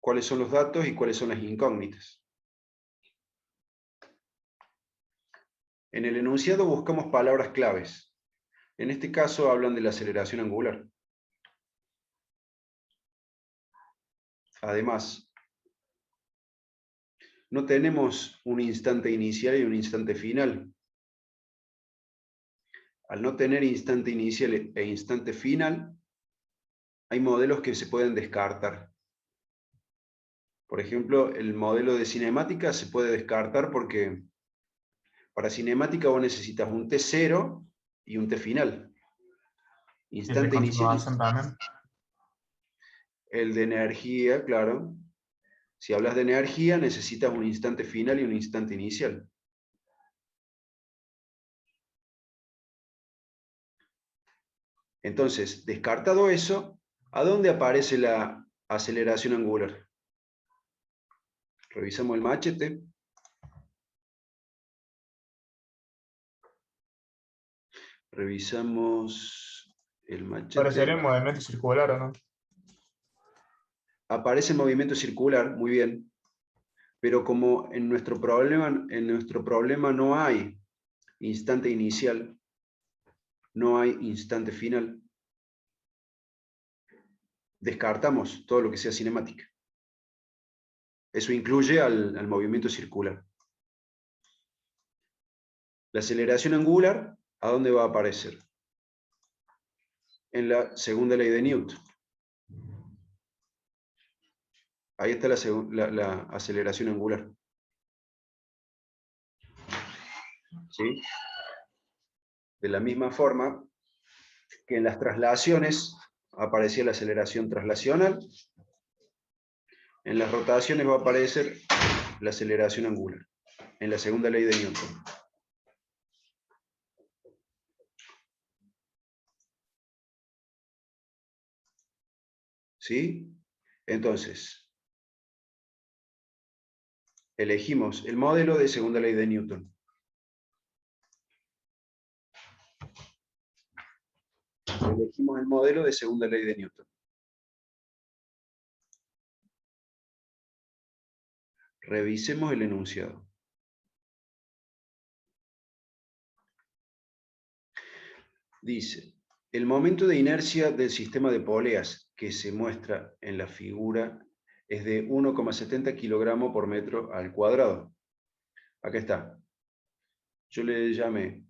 cuáles son los datos y cuáles son las incógnitas. En el enunciado buscamos palabras claves. En este caso hablan de la aceleración angular. Además, no tenemos un instante inicial y un instante final. Al no tener instante inicial e instante final, hay modelos que se pueden descartar. Por ejemplo, el modelo de cinemática se puede descartar porque para cinemática vos necesitas un T0 y un T final. Y el de Instante inicial. conservación también. El de energía, claro. Si hablas de energía, necesitas un instante final y un instante inicial. Entonces, descartado eso, ¿a dónde aparece la aceleración angular? Revisamos el machete. Revisamos el machete. Parecería un movimiento circular, ¿o no? Aparece el movimiento circular, muy bien. Pero como en nuestro problema no hay instante inicial, no hay instante final, descartamos todo lo que sea cinemática. Eso incluye al movimiento circular. La aceleración angular, ¿a dónde va a aparecer? En la segunda ley de Newton. Ahí está la aceleración angular. ¿Sí? De la misma forma que en las traslaciones aparecía la aceleración traslacional, en las rotaciones va a aparecer la aceleración angular, en la segunda ley de Newton. ¿Sí? Entonces, elegimos el modelo de segunda ley de Newton. Elegimos el modelo de segunda ley de Newton. Revisemos el enunciado. Dice, El momento de inercia del sistema de poleas que se muestra en la figura es de 1,70 kilogramos por metro al cuadrado. Acá está. Yo le llamé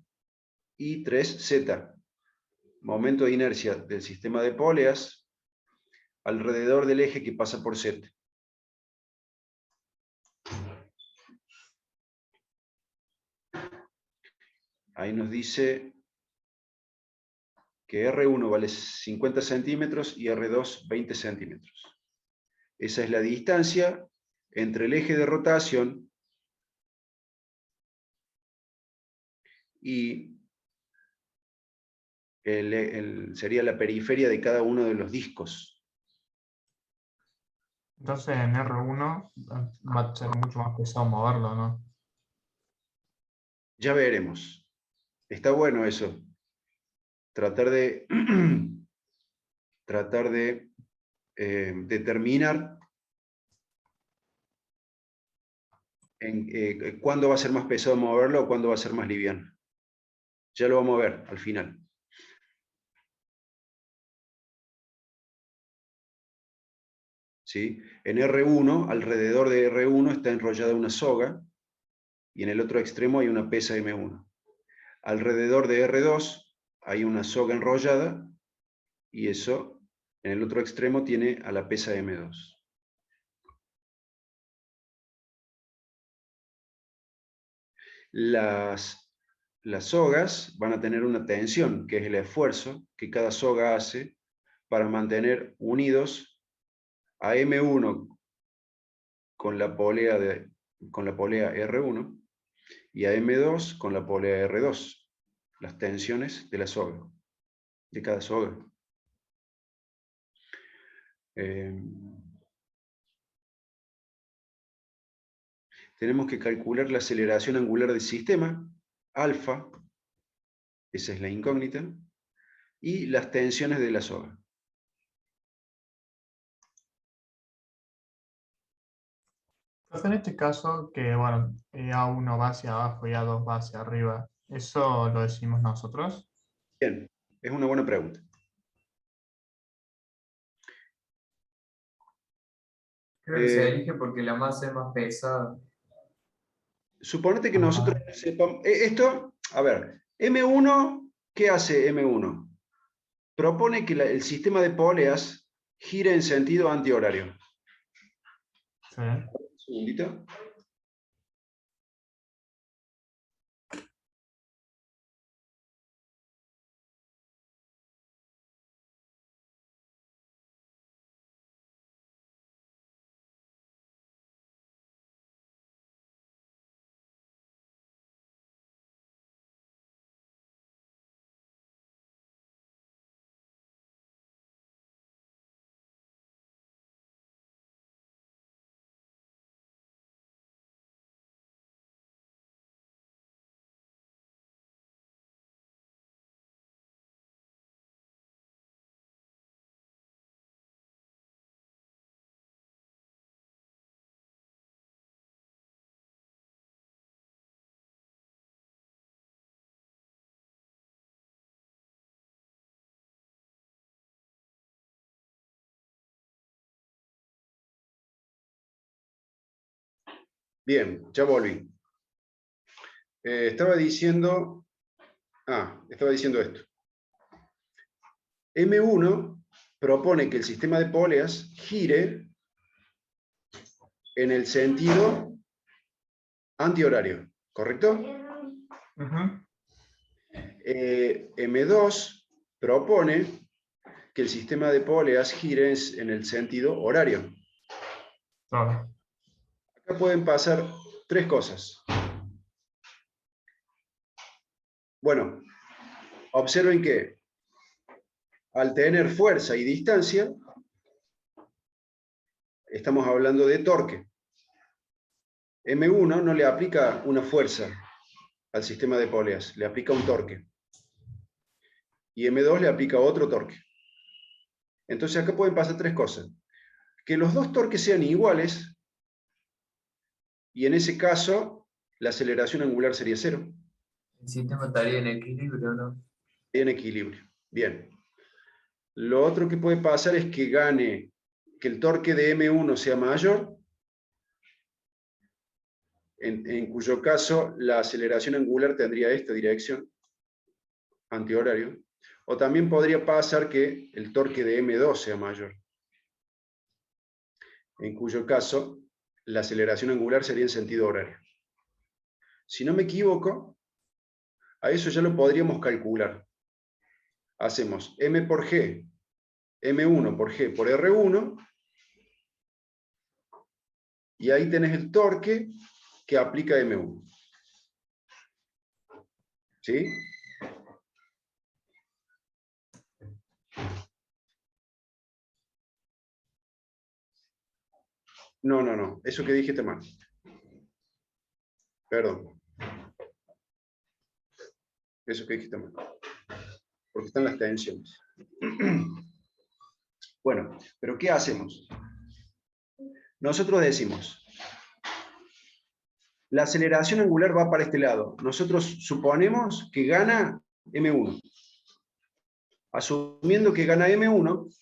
I3Z, momento de inercia del sistema de poleas alrededor del eje que pasa por Z. Ahí nos dice que R1 vale 50 centímetros y R2 20 centímetros. Esa es la distancia entre el eje de rotación y sería la periferia de cada uno de los discos. Entonces en R1 va a ser mucho más pesado moverlo, ¿no? Ya veremos. Está bueno eso. Tratar de determinar cuándo va a ser más pesado moverlo o cuándo va a ser más liviano. Ya lo vamos a ver al final. ¿Sí? En R1, alrededor de R1 está enrollada una soga y en el otro extremo hay una pesa M1. Alrededor de R2 hay una soga enrollada y eso en el otro extremo tiene a la pesa M2. Las sogas van a tener una tensión, que es el esfuerzo que cada soga hace para mantener unidos a M1 con la polea R1 y a M2 con la polea R2, las tensiones de la soga, de cada soga. Tenemos que calcular la aceleración angular del sistema, alfa, esa es la incógnita, y las tensiones de la soga. Entonces en este caso, que bueno, A1 va hacia abajo y A2 va hacia arriba, ¿eso lo decimos nosotros? Bien, es una buena pregunta. Creo que se elige porque la masa es más pesada. Suponete que nosotros sepamos... Esto, a ver, M1, ¿qué hace M1? Propone que el sistema de poleas gire en sentido antihorario. Sí. Un segundito. Bien, ya volví. Estaba diciendo esto. M1 propone que el sistema de poleas gire en el sentido antihorario, ¿correcto? Ujú. M2 propone que el sistema de poleas gire en el sentido horario. Claro. Acá pueden pasar tres cosas. Bueno, observen que al tener fuerza y distancia, estamos hablando de torque. M1 no le aplica una fuerza al sistema de poleas, le aplica un torque. Y M2 le aplica otro torque. Entonces acá pueden pasar tres cosas. Que los dos torques sean iguales, y en ese caso la aceleración angular sería cero. El sistema estaría en equilibrio, ¿no? En equilibrio. Bien. Lo otro que puede pasar es que que el torque de M1 sea mayor, en cuyo caso la aceleración angular tendría esta dirección, antihorario. O también podría pasar que el torque de M2 sea mayor, en cuyo caso la aceleración angular sería en sentido horario. Si no me equivoco, a eso ya lo podríamos calcular. Hacemos M por G, M1 por G por R1, y ahí tenés el torque que aplica M1. ¿Sí? No, eso que dije está mal. Perdón. Eso que dije está mal. Porque están las tensiones. Bueno, pero ¿qué hacemos? Nosotros decimos, la aceleración angular va para este lado. Nosotros suponemos que gana M1. Asumiendo que gana M1,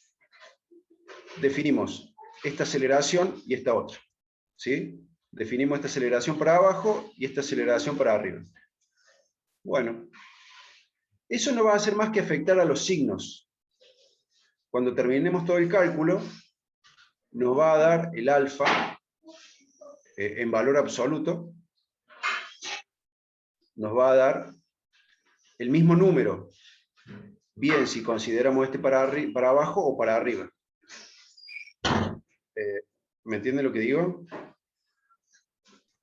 definimos esta aceleración y esta otra. ¿Sí? Definimos esta aceleración para abajo y esta aceleración para arriba. Bueno, eso no va a hacer más que afectar a los signos. Cuando terminemos todo el cálculo, nos va a dar el alfa en valor absoluto, nos va a dar el mismo número, bien si consideramos este para abajo o para arriba. ¿Me entiende lo que digo?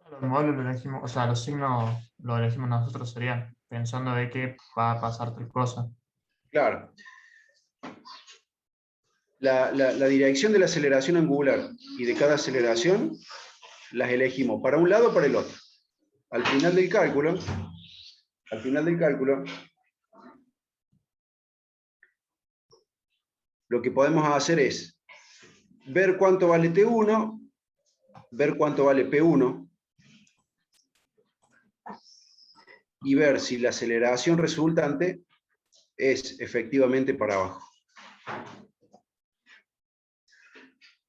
Los modelos lo elegimos, o sea, los signos lo elegimos nosotros, serían pensando de que va a pasar tal cosa. Claro. La dirección de la aceleración angular y de cada aceleración las elegimos para un lado o para el otro. Al final del cálculo, lo que podemos hacer es ver cuánto vale T1, ver cuánto vale P1, y ver si la aceleración resultante es efectivamente para abajo.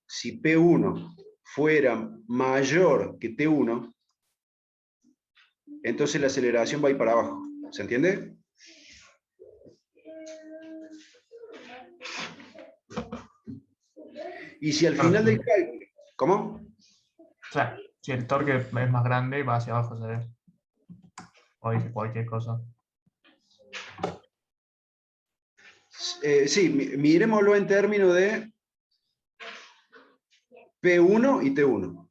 Si P1 fuera mayor que T1, entonces la aceleración va a ir para abajo. ¿Se entiende? Y si al final del cálculo... ¿Cómo? O sea, si el torque es más grande, va hacia abajo, ¿sabes? O dice cualquier cosa. Sí, miremoslo en términos de P1 y T1.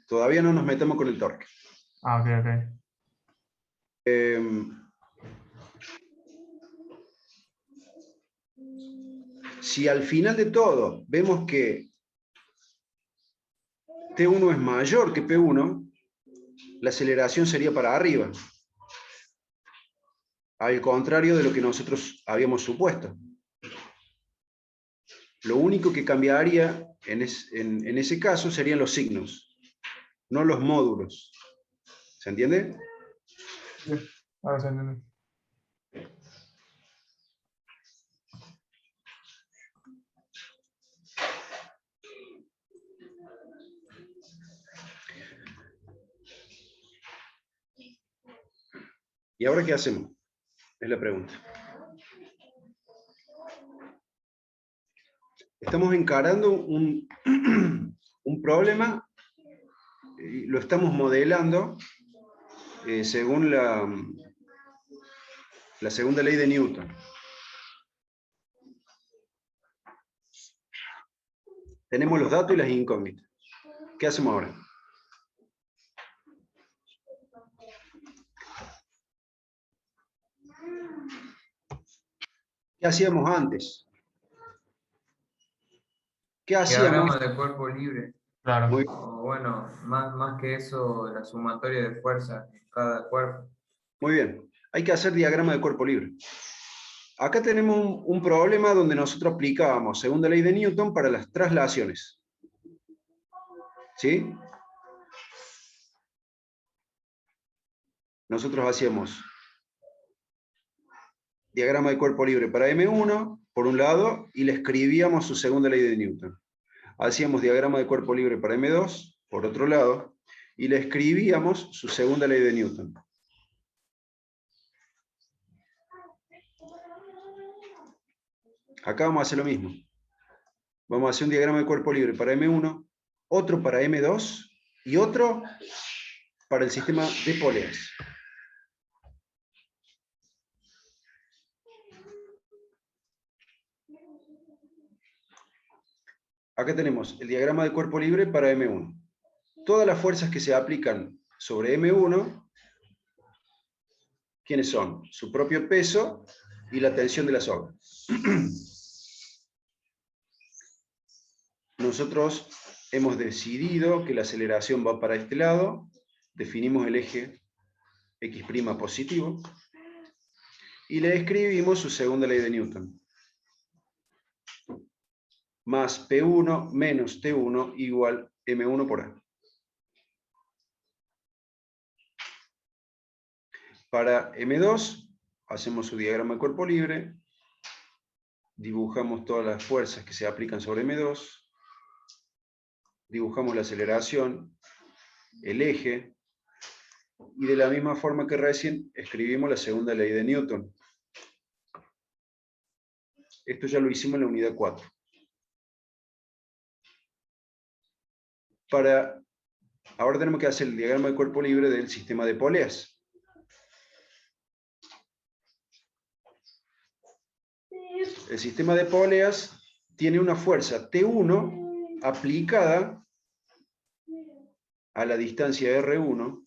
Todavía no nos metemos con el torque. Ah, ok, ok. Si al final de todo vemos que T1 es mayor que P1, la aceleración sería para arriba. Al contrario de lo que nosotros habíamos supuesto. Lo único que cambiaría en ese caso serían los signos, no los módulos. ¿Se entiende? Sí, ahora se entiende. ¿Y ahora qué hacemos? Es la pregunta. Estamos encarando un problema y lo estamos modelando según la segunda ley de Newton. Tenemos los datos y las incógnitas. ¿Qué hacemos ahora? ¿Qué hacíamos antes? ¿Qué hacíamos? Diagrama de cuerpo libre. Claro. Muy- O bueno, más que eso, la sumatoria de fuerzas en cada cuerpo. Muy bien. Hay que hacer diagrama de cuerpo libre. Acá tenemos un problema donde nosotros aplicábamos segunda ley de Newton para las traslaciones. ¿Sí? Nosotros hacíamos diagrama de cuerpo libre para M1, por un lado, y le escribíamos su segunda ley de Newton. Hacíamos diagrama de cuerpo libre para M2, por otro lado, y le escribíamos su segunda ley de Newton. Acá vamos a hacer lo mismo. Vamos a hacer un diagrama de cuerpo libre para M1, otro para M2 y otro para el sistema de poleas. Acá tenemos el diagrama de cuerpo libre para M1. Todas las fuerzas que se aplican sobre M1, ¿quiénes son? Su propio peso y la tensión de la soga. Nosotros hemos decidido que la aceleración va para este lado, definimos el eje X' positivo, y le escribimos su segunda ley de Newton. Más P1 menos T1 igual M1 por A. Para M2, hacemos su diagrama de cuerpo libre, dibujamos todas las fuerzas que se aplican sobre M2, dibujamos la aceleración, el eje, y de la misma forma que recién escribimos la segunda ley de Newton. Esto ya lo hicimos en la unidad 4. Ahora tenemos que hacer el diagrama de cuerpo libre del sistema de poleas. El sistema de poleas tiene una fuerza T1 aplicada a la distancia R1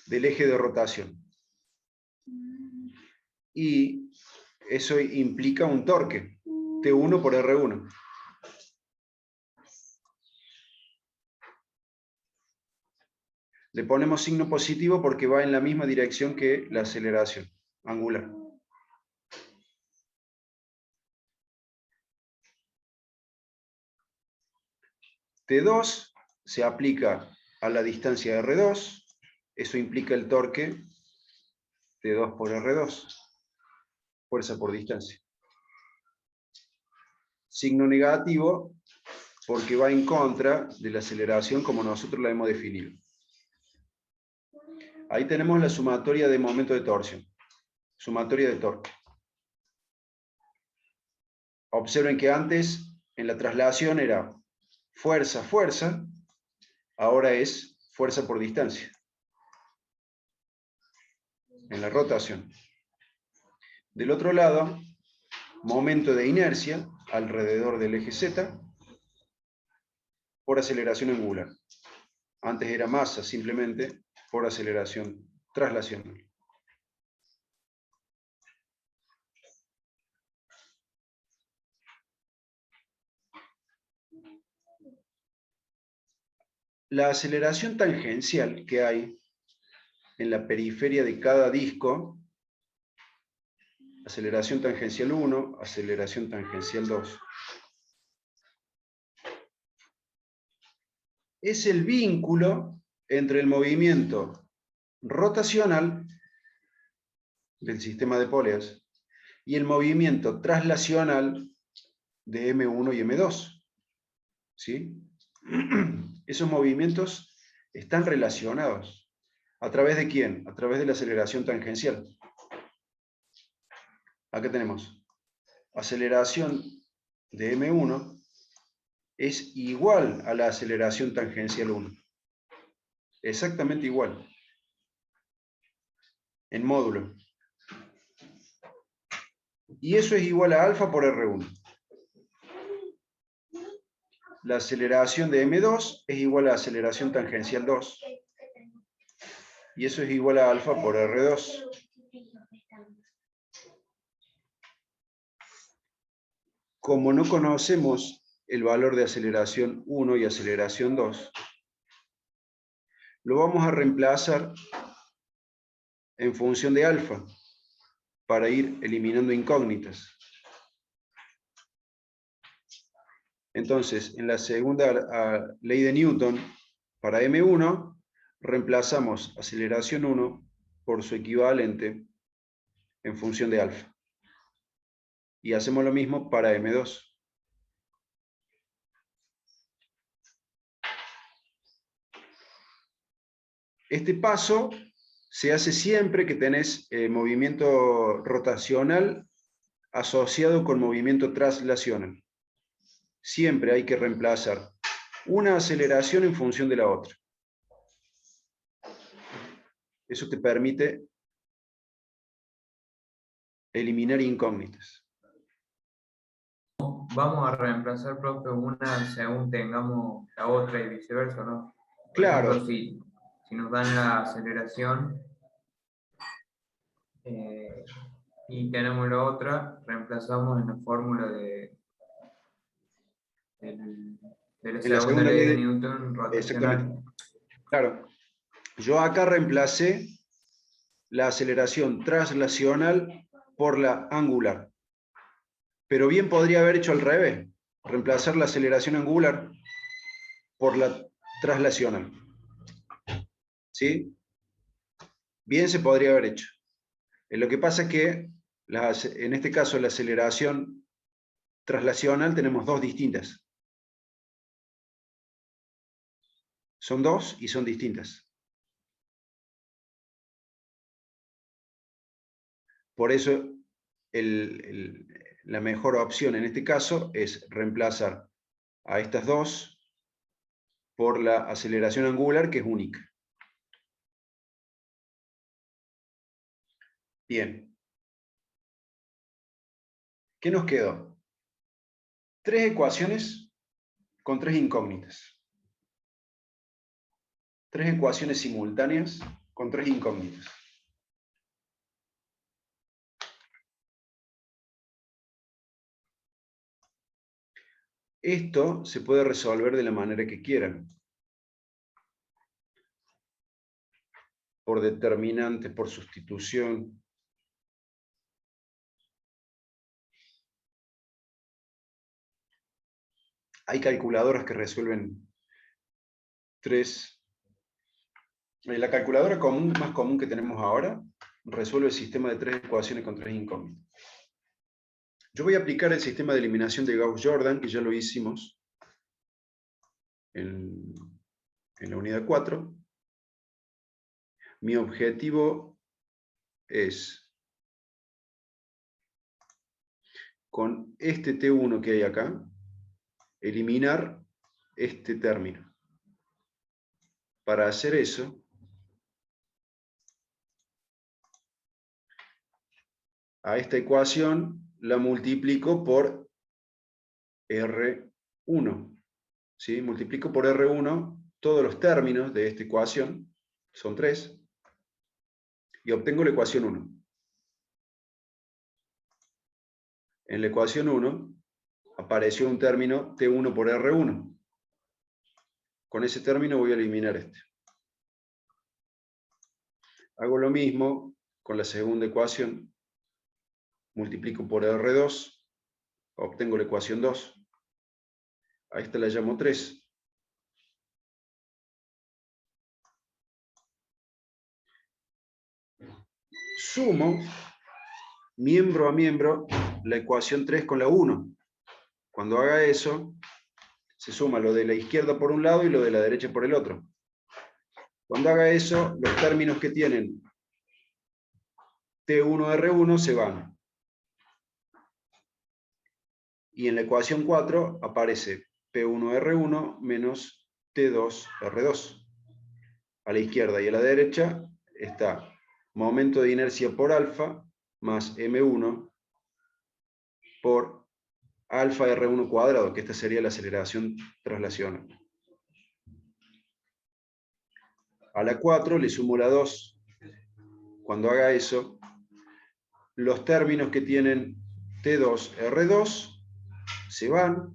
del eje de rotación. Y eso implica un torque, T1 por R1. Le ponemos signo positivo porque va en la misma dirección que la aceleración angular. T2 se aplica a la distancia R2, eso implica el torque T2 por R2, fuerza por distancia. Signo negativo porque va en contra de la aceleración como nosotros la hemos definido. Ahí tenemos la sumatoria de momento de torsión, sumatoria de torque. Observen que antes en la traslación era fuerza, fuerza, ahora es fuerza por distancia. En la rotación. Del otro lado, momento de inercia alrededor del eje Z por aceleración angular. Antes era masa simplemente por aceleración traslacional. La aceleración tangencial que hay en la periferia de cada disco, aceleración tangencial 1, aceleración tangencial 2, es el vínculo entre el movimiento rotacional del sistema de poleas y el movimiento traslacional de M1 y M2. ¿Sí? Esos movimientos están relacionados. ¿A través de quién? A través de la aceleración tangencial. Acá tenemos aceleración de M1 es igual a la aceleración tangencial 1. Exactamente igual. En módulo. Y eso es igual a alfa por R1. La aceleración de M2 es igual a la aceleración tangencial 2. Y eso es igual a alfa por R2. Como no conocemos el valor de aceleración 1 y aceleración 2, lo vamos a reemplazar en función de alfa para ir eliminando incógnitas. Entonces, en la segunda ley de Newton, para M1, reemplazamos aceleración 1 por su equivalente en función de alfa. Y hacemos lo mismo para M2. Este paso se hace siempre que tenés movimiento rotacional asociado con movimiento traslacional. Siempre hay que reemplazar una aceleración en función de la otra. Eso te permite eliminar incógnitas. Vamos a reemplazar, profe, una según tengamos la otra y viceversa, ¿no? Por Claro. ejemplo, si nos dan la aceleración y tenemos la otra, reemplazamos en la fórmula de la En la segunda segunda ley de ley Newton rotacional. Exactamente. Claro. Yo acá reemplacé la aceleración traslacional por la angular. Pero bien podría haber hecho al revés. Reemplazar la aceleración angular por la traslacional. ¿Sí? Bien se podría haber hecho. Lo que pasa es que en este caso la aceleración traslacional tenemos dos distintas. Son dos y son distintas. Por eso la mejor opción en este caso es reemplazar a estas dos por la aceleración angular, que es única. Bien. ¿Qué nos quedó? Tres ecuaciones con tres incógnitas. Tres ecuaciones simultáneas con tres incógnitas. Esto se puede resolver de la manera que quieran. Por determinantes, por sustitución. Hay calculadoras que resuelven tres. La calculadora más común que tenemos ahora resuelve el sistema de tres ecuaciones con tres incógnitas. Yo voy a aplicar el sistema de eliminación de Gauss-Jordan, que ya lo hicimos en la unidad 4. Mi objetivo es, con este T1 que hay acá, eliminar este término. Para hacer eso, a esta ecuación la multiplico por R1. ¿Sí? Multiplico por R1 todos los términos de esta ecuación, son 3, y obtengo la ecuación 1. En la ecuación 1 apareció un término T1 por R1. Con ese término voy a eliminar este. Hago lo mismo con la segunda ecuación. Multiplico por R2, obtengo la ecuación 2. A esta la llamo 3. Sumo, miembro a miembro, la ecuación 3 con la 1. Cuando haga eso, se suma lo de la izquierda por un lado y lo de la derecha por el otro. Cuando haga eso, los términos que tienen T1R1 se van. Y en la ecuación 4 aparece P1R1 menos T2R2. A la izquierda y a la derecha está momento de inercia por alfa más M1 por alfa R1 cuadrado, que esta sería la aceleración traslacional. A la 4 le sumo la 2. Cuando haga eso, los términos que tienen T2R2 se van.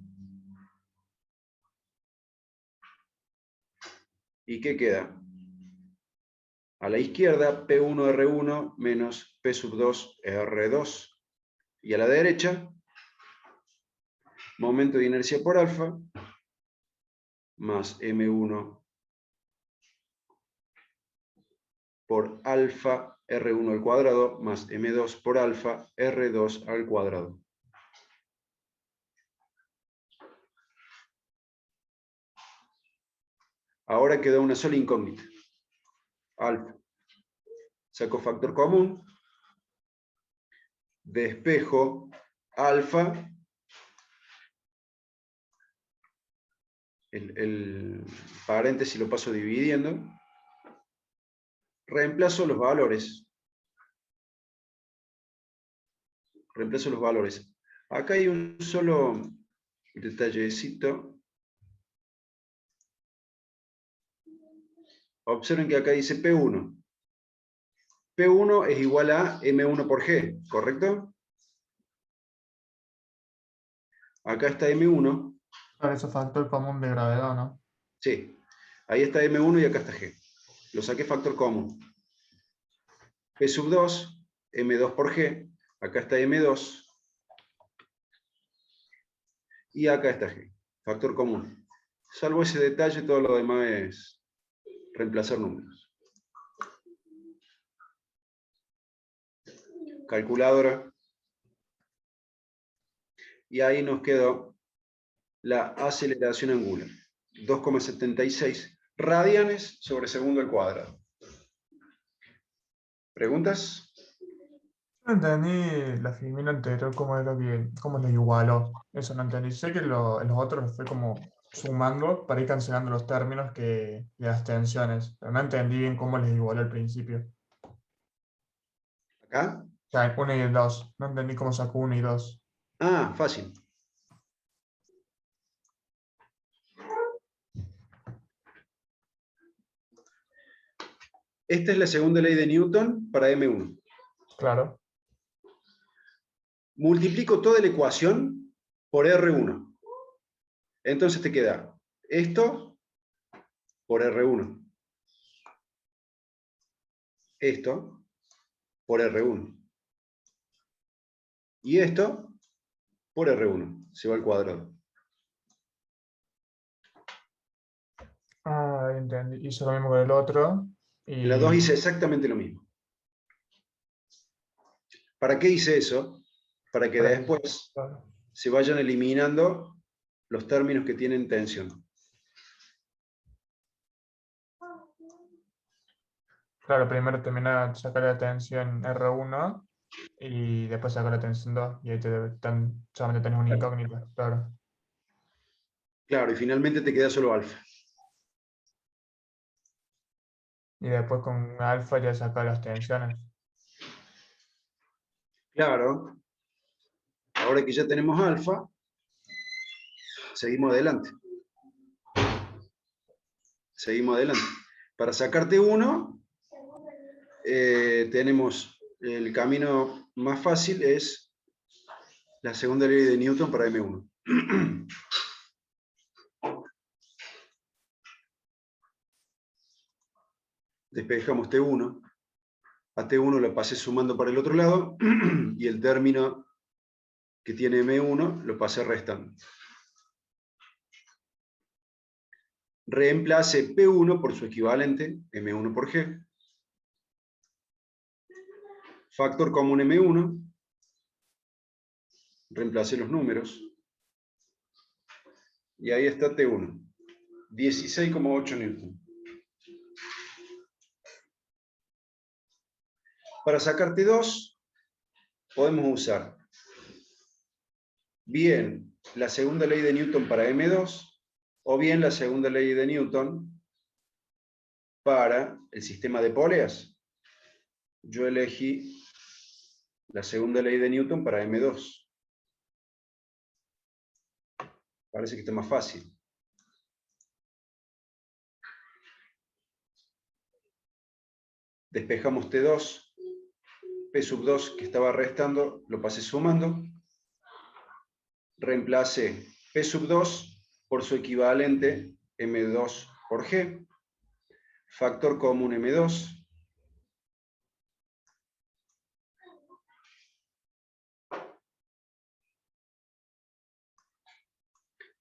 ¿Y qué queda? A la izquierda, P1R1 menos P2R2. Y a la derecha, momento de inercia por alfa más M1 por alfa R1 al cuadrado más M2 por alfa R2 al cuadrado. Ahora queda una sola incógnita. Alfa. Saco factor común. Despejo alfa. El paréntesis lo paso dividiendo. Reemplazo los valores. Reemplazo los valores. Acá hay un solo detallecito. Observen que acá dice P1. P1 es igual a M1 por G, ¿correcto? Acá está M1. Para eso factor común de gravedad, ¿no? Sí. Ahí está M1 y acá está G. Lo saqué factor común. P sub 2, M2 por G. Acá está M2. Y acá está G. Factor común. Salvo ese detalle, todo lo demás es reemplazar números. Calculadora. Y ahí nos quedó la aceleración angular. 2,76 radianes sobre segundo al cuadrado. ¿Preguntas? No entendí la figura anterior, cómo lo igualó. Eso no entendí. Sé que en los otros lo fue como sumando para ir cancelando los términos de las tensiones. Pero no entendí bien cómo les igualó al principio. ¿Acá? O sea, 1 y 2. No entendí cómo sacó 1 y 2. Ah, fácil. Esta es la segunda ley de Newton para M1. Claro. Multiplico toda la ecuación por R1. Entonces te queda esto por R1. Esto por R1. Y esto por R1. Se va al cuadrado. Ah, entendí. Hizo lo mismo con el otro. En la 2 hice exactamente lo mismo. ¿Para qué hice eso? Para que después Claro. se vayan eliminando los términos que tienen tensión. Claro, primero termina de sacar la tensión R1 y después sacar la tensión 2 y ahí solamente tenés una incógnita, claro. Claro, y finalmente te queda solo alfa. Y después con alfa ya sacar las tensiones. Claro. Ahora que ya tenemos alfa, seguimos adelante. Seguimos adelante. Para sacarte uno, tenemos el camino más fácil, es la segunda ley de Newton para M1. Despejamos T1. A T1 lo pasé sumando para el otro lado y el término que tiene M1 lo pasé restando. Reemplace P1 por su equivalente, M1 por G. Factor común M1. Reemplace los números. Y ahí está T1. 16,8 Newton. Para sacar T2, podemos usar bien la segunda ley de Newton para M2, o bien la segunda ley de Newton para el sistema de poleas. Yo elegí la segunda ley de Newton para M2. Parece que está más fácil. Despejamos T2. P sub 2 que estaba restando, lo pasé sumando. Reemplacé P sub 2 por su equivalente M2 por G. Factor común M2.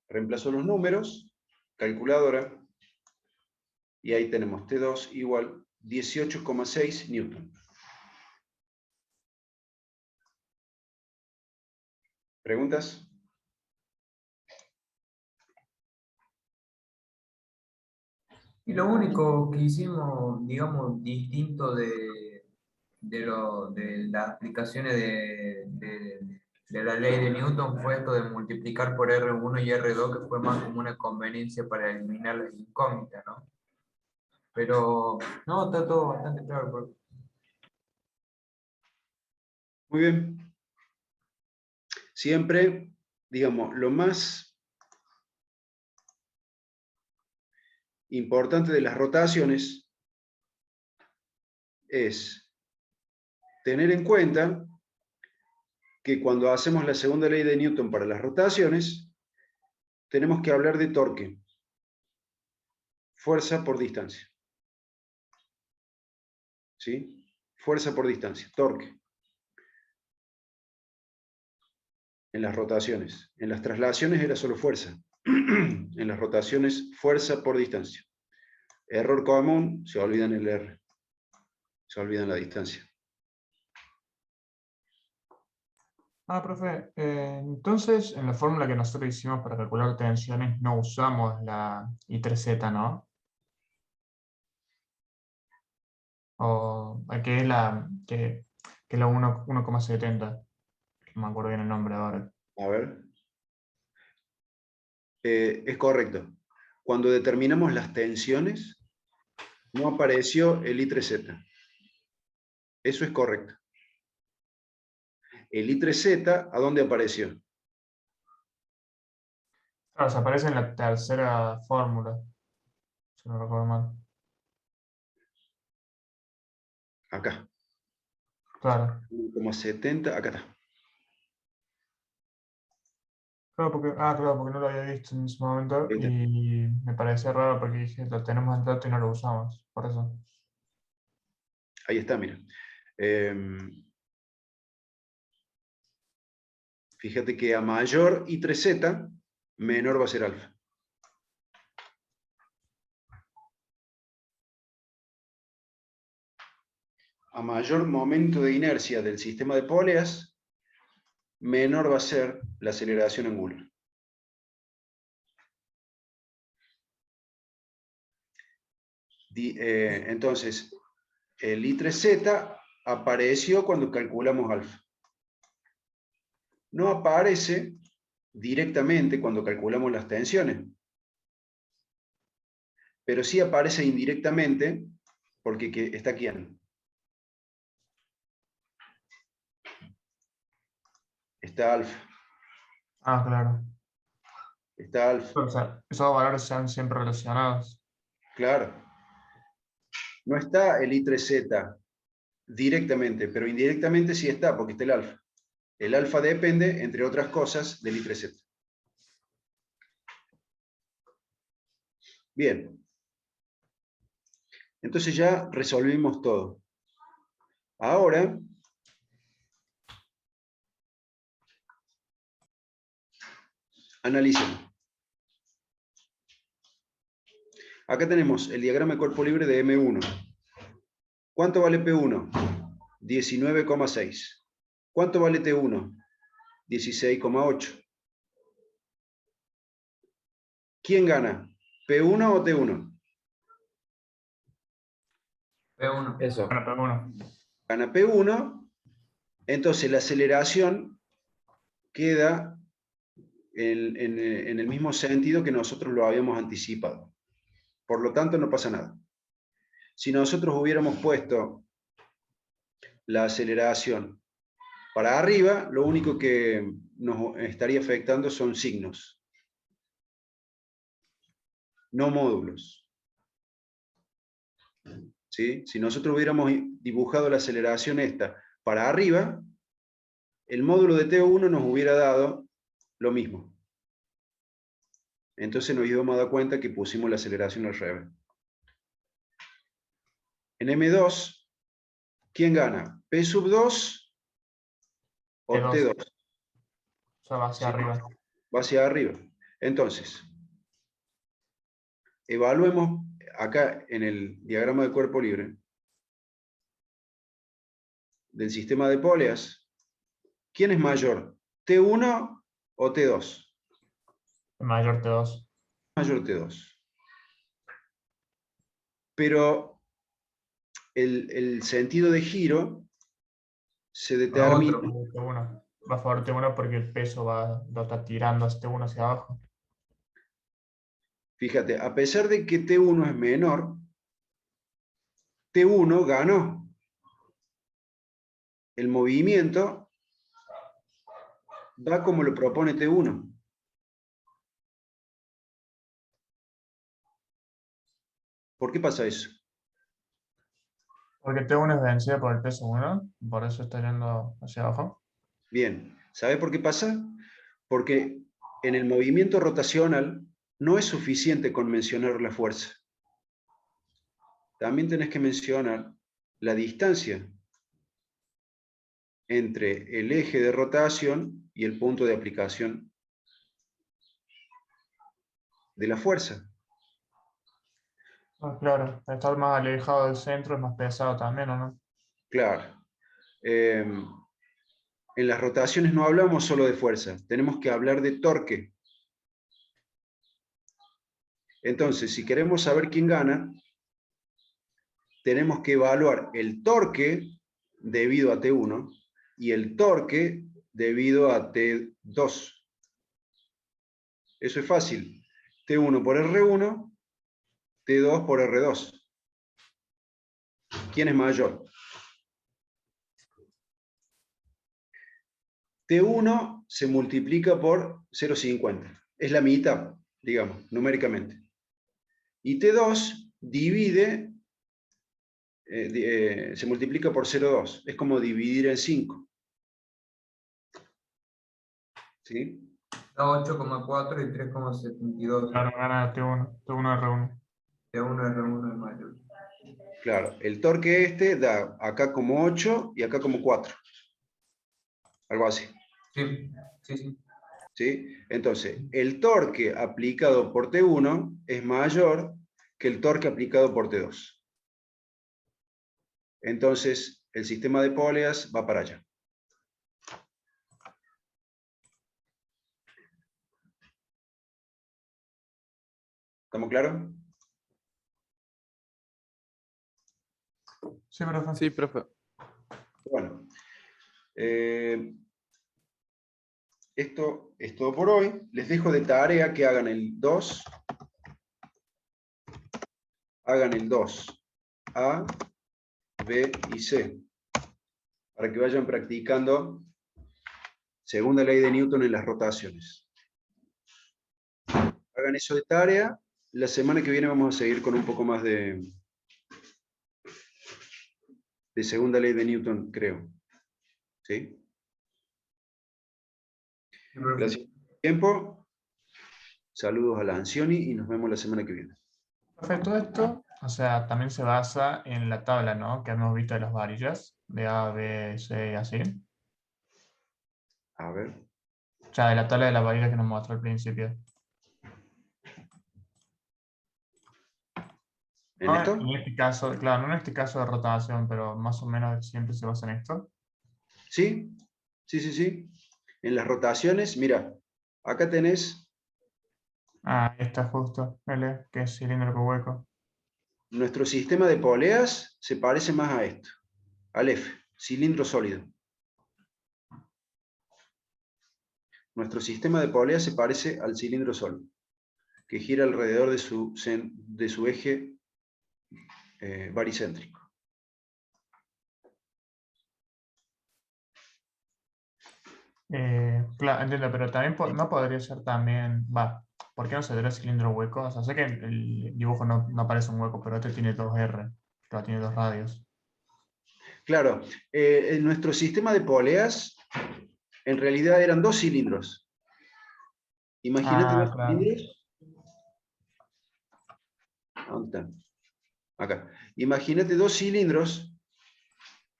Reemplazo los números, calculadora, y ahí tenemos T2 igual 18,6 Newton. ¿Preguntas? Y lo único que hicimos, digamos, distinto de las aplicaciones de la ley de Newton fue esto de multiplicar por R1 y R2, que fue más como una conveniencia para eliminar las incógnitas, ¿no? Pero, no, está todo bastante claro. Muy bien. Siempre, digamos, lo más importante de las rotaciones es tener en cuenta que cuando hacemos la segunda ley de Newton para las rotaciones, tenemos que hablar de torque, fuerza por distancia. ¿Sí? Fuerza por distancia, torque. En las rotaciones. En las traslaciones era solo fuerza. En las rotaciones, fuerza por distancia. Error común, se olvidan el R. Se olvidan la distancia. Profe, entonces en la fórmula que nosotros hicimos para calcular tensiones no usamos la I3Z, ¿no? O que es que es la 1,70. No me acuerdo bien el nombre ahora. A ver. Es correcto. Cuando determinamos las tensiones, no apareció el I3Z. Eso es correcto. El I3Z, ¿a dónde apareció? Claro, se aparece en la tercera fórmula, si no recuerdo mal. Acá. Claro. 1,70, acá está. Claro, porque no lo había visto en ese momento y me parecía raro porque dije, lo tenemos en dato y no lo usamos, por eso. Ahí está, mira. Fíjate que a mayor I3Z, menor va a ser alfa. A mayor momento de inercia del sistema de poleas, menor va a ser la aceleración angular. Entonces, el I3Z apareció cuando calculamos alfa. No aparece directamente cuando calculamos las tensiones, pero sí aparece indirectamente porque está ¿quién? Está alfa. Claro. Está alfa. O sea, esos valores sean siempre relacionados. Claro. No está el I3Z directamente, pero indirectamente sí está, porque está el alfa. El alfa depende, entre otras cosas, del I3Z. Bien. Entonces ya resolvimos todo. Ahora, analicemos. Acá tenemos el diagrama de cuerpo libre de M1. ¿Cuánto vale P1? 19,6. ¿Cuánto vale T1? 16,8. ¿Quién gana? ¿P1 o T1? P1. Eso. Bueno, pero bueno. Gana P1, entonces la aceleración queda en el mismo sentido que nosotros lo habíamos anticipado. Por lo tanto, no pasa nada. Si nosotros hubiéramos puesto la aceleración para arriba, lo único que nos estaría afectando son signos, no módulos. ¿Sí? Si nosotros hubiéramos dibujado la aceleración esta para arriba, el módulo de T1 nos hubiera dado lo mismo. Entonces nos íbamos a dar cuenta que pusimos la aceleración al revés. En M2, ¿quién gana? ¿P sub 2 o T2. T2? O sea, va hacia Sí, arriba. va hacia arriba. Entonces, evaluemos acá en el diagrama de cuerpo libre del sistema de poleas. ¿Quién es mayor? ¿T1 o T2? Mayor T2. Mayor T2. Pero el sentido de giro se determina... Otro. T1. Va a favor T1 porque el peso va a estar tirando este T1 hacia abajo. Fíjate, a pesar de que T1 es menor, T1 ganó. El movimiento va como lo propone T1. ¿Por qué pasa eso? Porque T1 es vencida por el peso 1, por eso está yendo hacia abajo. Bien, ¿sabe por qué pasa? Porque en el movimiento rotacional no es suficiente con mencionar la fuerza. También tenés que mencionar la distancia entre el eje de rotación y el punto de aplicación de la fuerza. Ah, claro, estar más alejado del centro es más pesado también, ¿o no? Claro. En las rotaciones no hablamos solo de fuerza, tenemos que hablar de torque. Entonces, si queremos saber quién gana, tenemos que evaluar el torque debido a T1 y el torque debido a T2. Eso es fácil. T1 por R1, T2 por R2. ¿Quién es mayor? T1 se multiplica por 0,50. Es la mitad, digamos, numéricamente. Y T2 divide, se multiplica por 0,2. Es como dividir en 5. ¿Sí? Da 8,4 y 3,72. Claro, gana T1, T1 R1. T1 R1 es mayor. Claro, el torque este da acá como 8 y acá como 4. Algo así. Sí, sí, sí. ¿Sí? Entonces, el torque aplicado por T1 es mayor que el torque aplicado por T2. Entonces, el sistema de poleas va para allá. ¿Estamos claros? Sí, profe. Sí, profe. Bueno, esto es todo por hoy. Les dejo de tarea que hagan el 2. Hagan el 2. A, B y C. Para que vayan practicando segunda ley de Newton en las rotaciones. Hagan eso de tarea. La semana que viene vamos a seguir con un poco más de segunda ley de Newton, creo. ¿Sí? Gracias por el tiempo. Saludos a la Ancioni y nos vemos la semana que viene. Profe, todo esto, o sea, también se basa en la tabla, ¿no? Que hemos visto de las varillas, de A, B, C y así. A ver. O sea, de la tabla de las varillas que nos mostró al principio. ¿En No, esto? en este caso, claro, no en este caso de rotación, pero más o menos siempre se basa en esto. ¿Sí? Sí, sí, sí. En las rotaciones, mira, acá tenés Ah, ahí está justo, L, que es cilíndrico hueco. nuestro sistema de poleas, se parece más a esto, al F, cilindro sólido. Nuestro sistema de poleas se parece al cilindro sólido, que gira alrededor de su eje baricéntrico. Claro, entiendo, pero también no podría ser también, ¿por qué no se el cilindro hueco? O sea, sé que el dibujo no aparece un hueco, pero este tiene 2R, claro, tiene 2 radios. Claro, en nuestro sistema de poleas, en realidad eran 2 cilindros. Imagínate 2 Claro. cilindros. ¿Dónde están? Acá. Imagínate 2 cilindros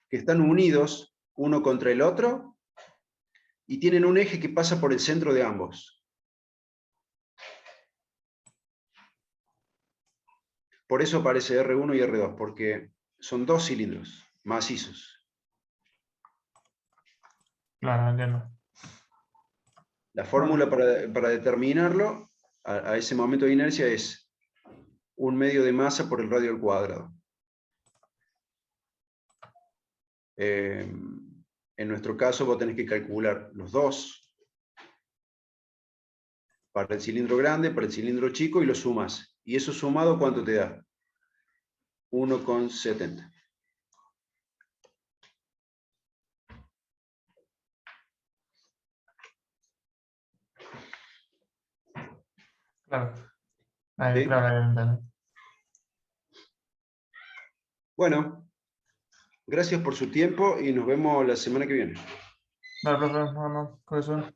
que están unidos uno contra el otro y tienen un eje que pasa por el centro de ambos. Por eso aparece R1 y R2, porque son 2 cilindros macizos. Claro, entiendo. La fórmula para determinarlo a ese momento de inercia es un medio de masa por el radio al cuadrado. En nuestro caso vos tenés que calcular los dos para el cilindro grande, para el cilindro chico, y lo sumas. ¿Y eso sumado cuánto te da? 1,70. Claro. Ahí, ¿Sí? claro, ahí entendí. Bueno, gracias por su tiempo y nos vemos la semana que viene. Dale, profe, no, con eso.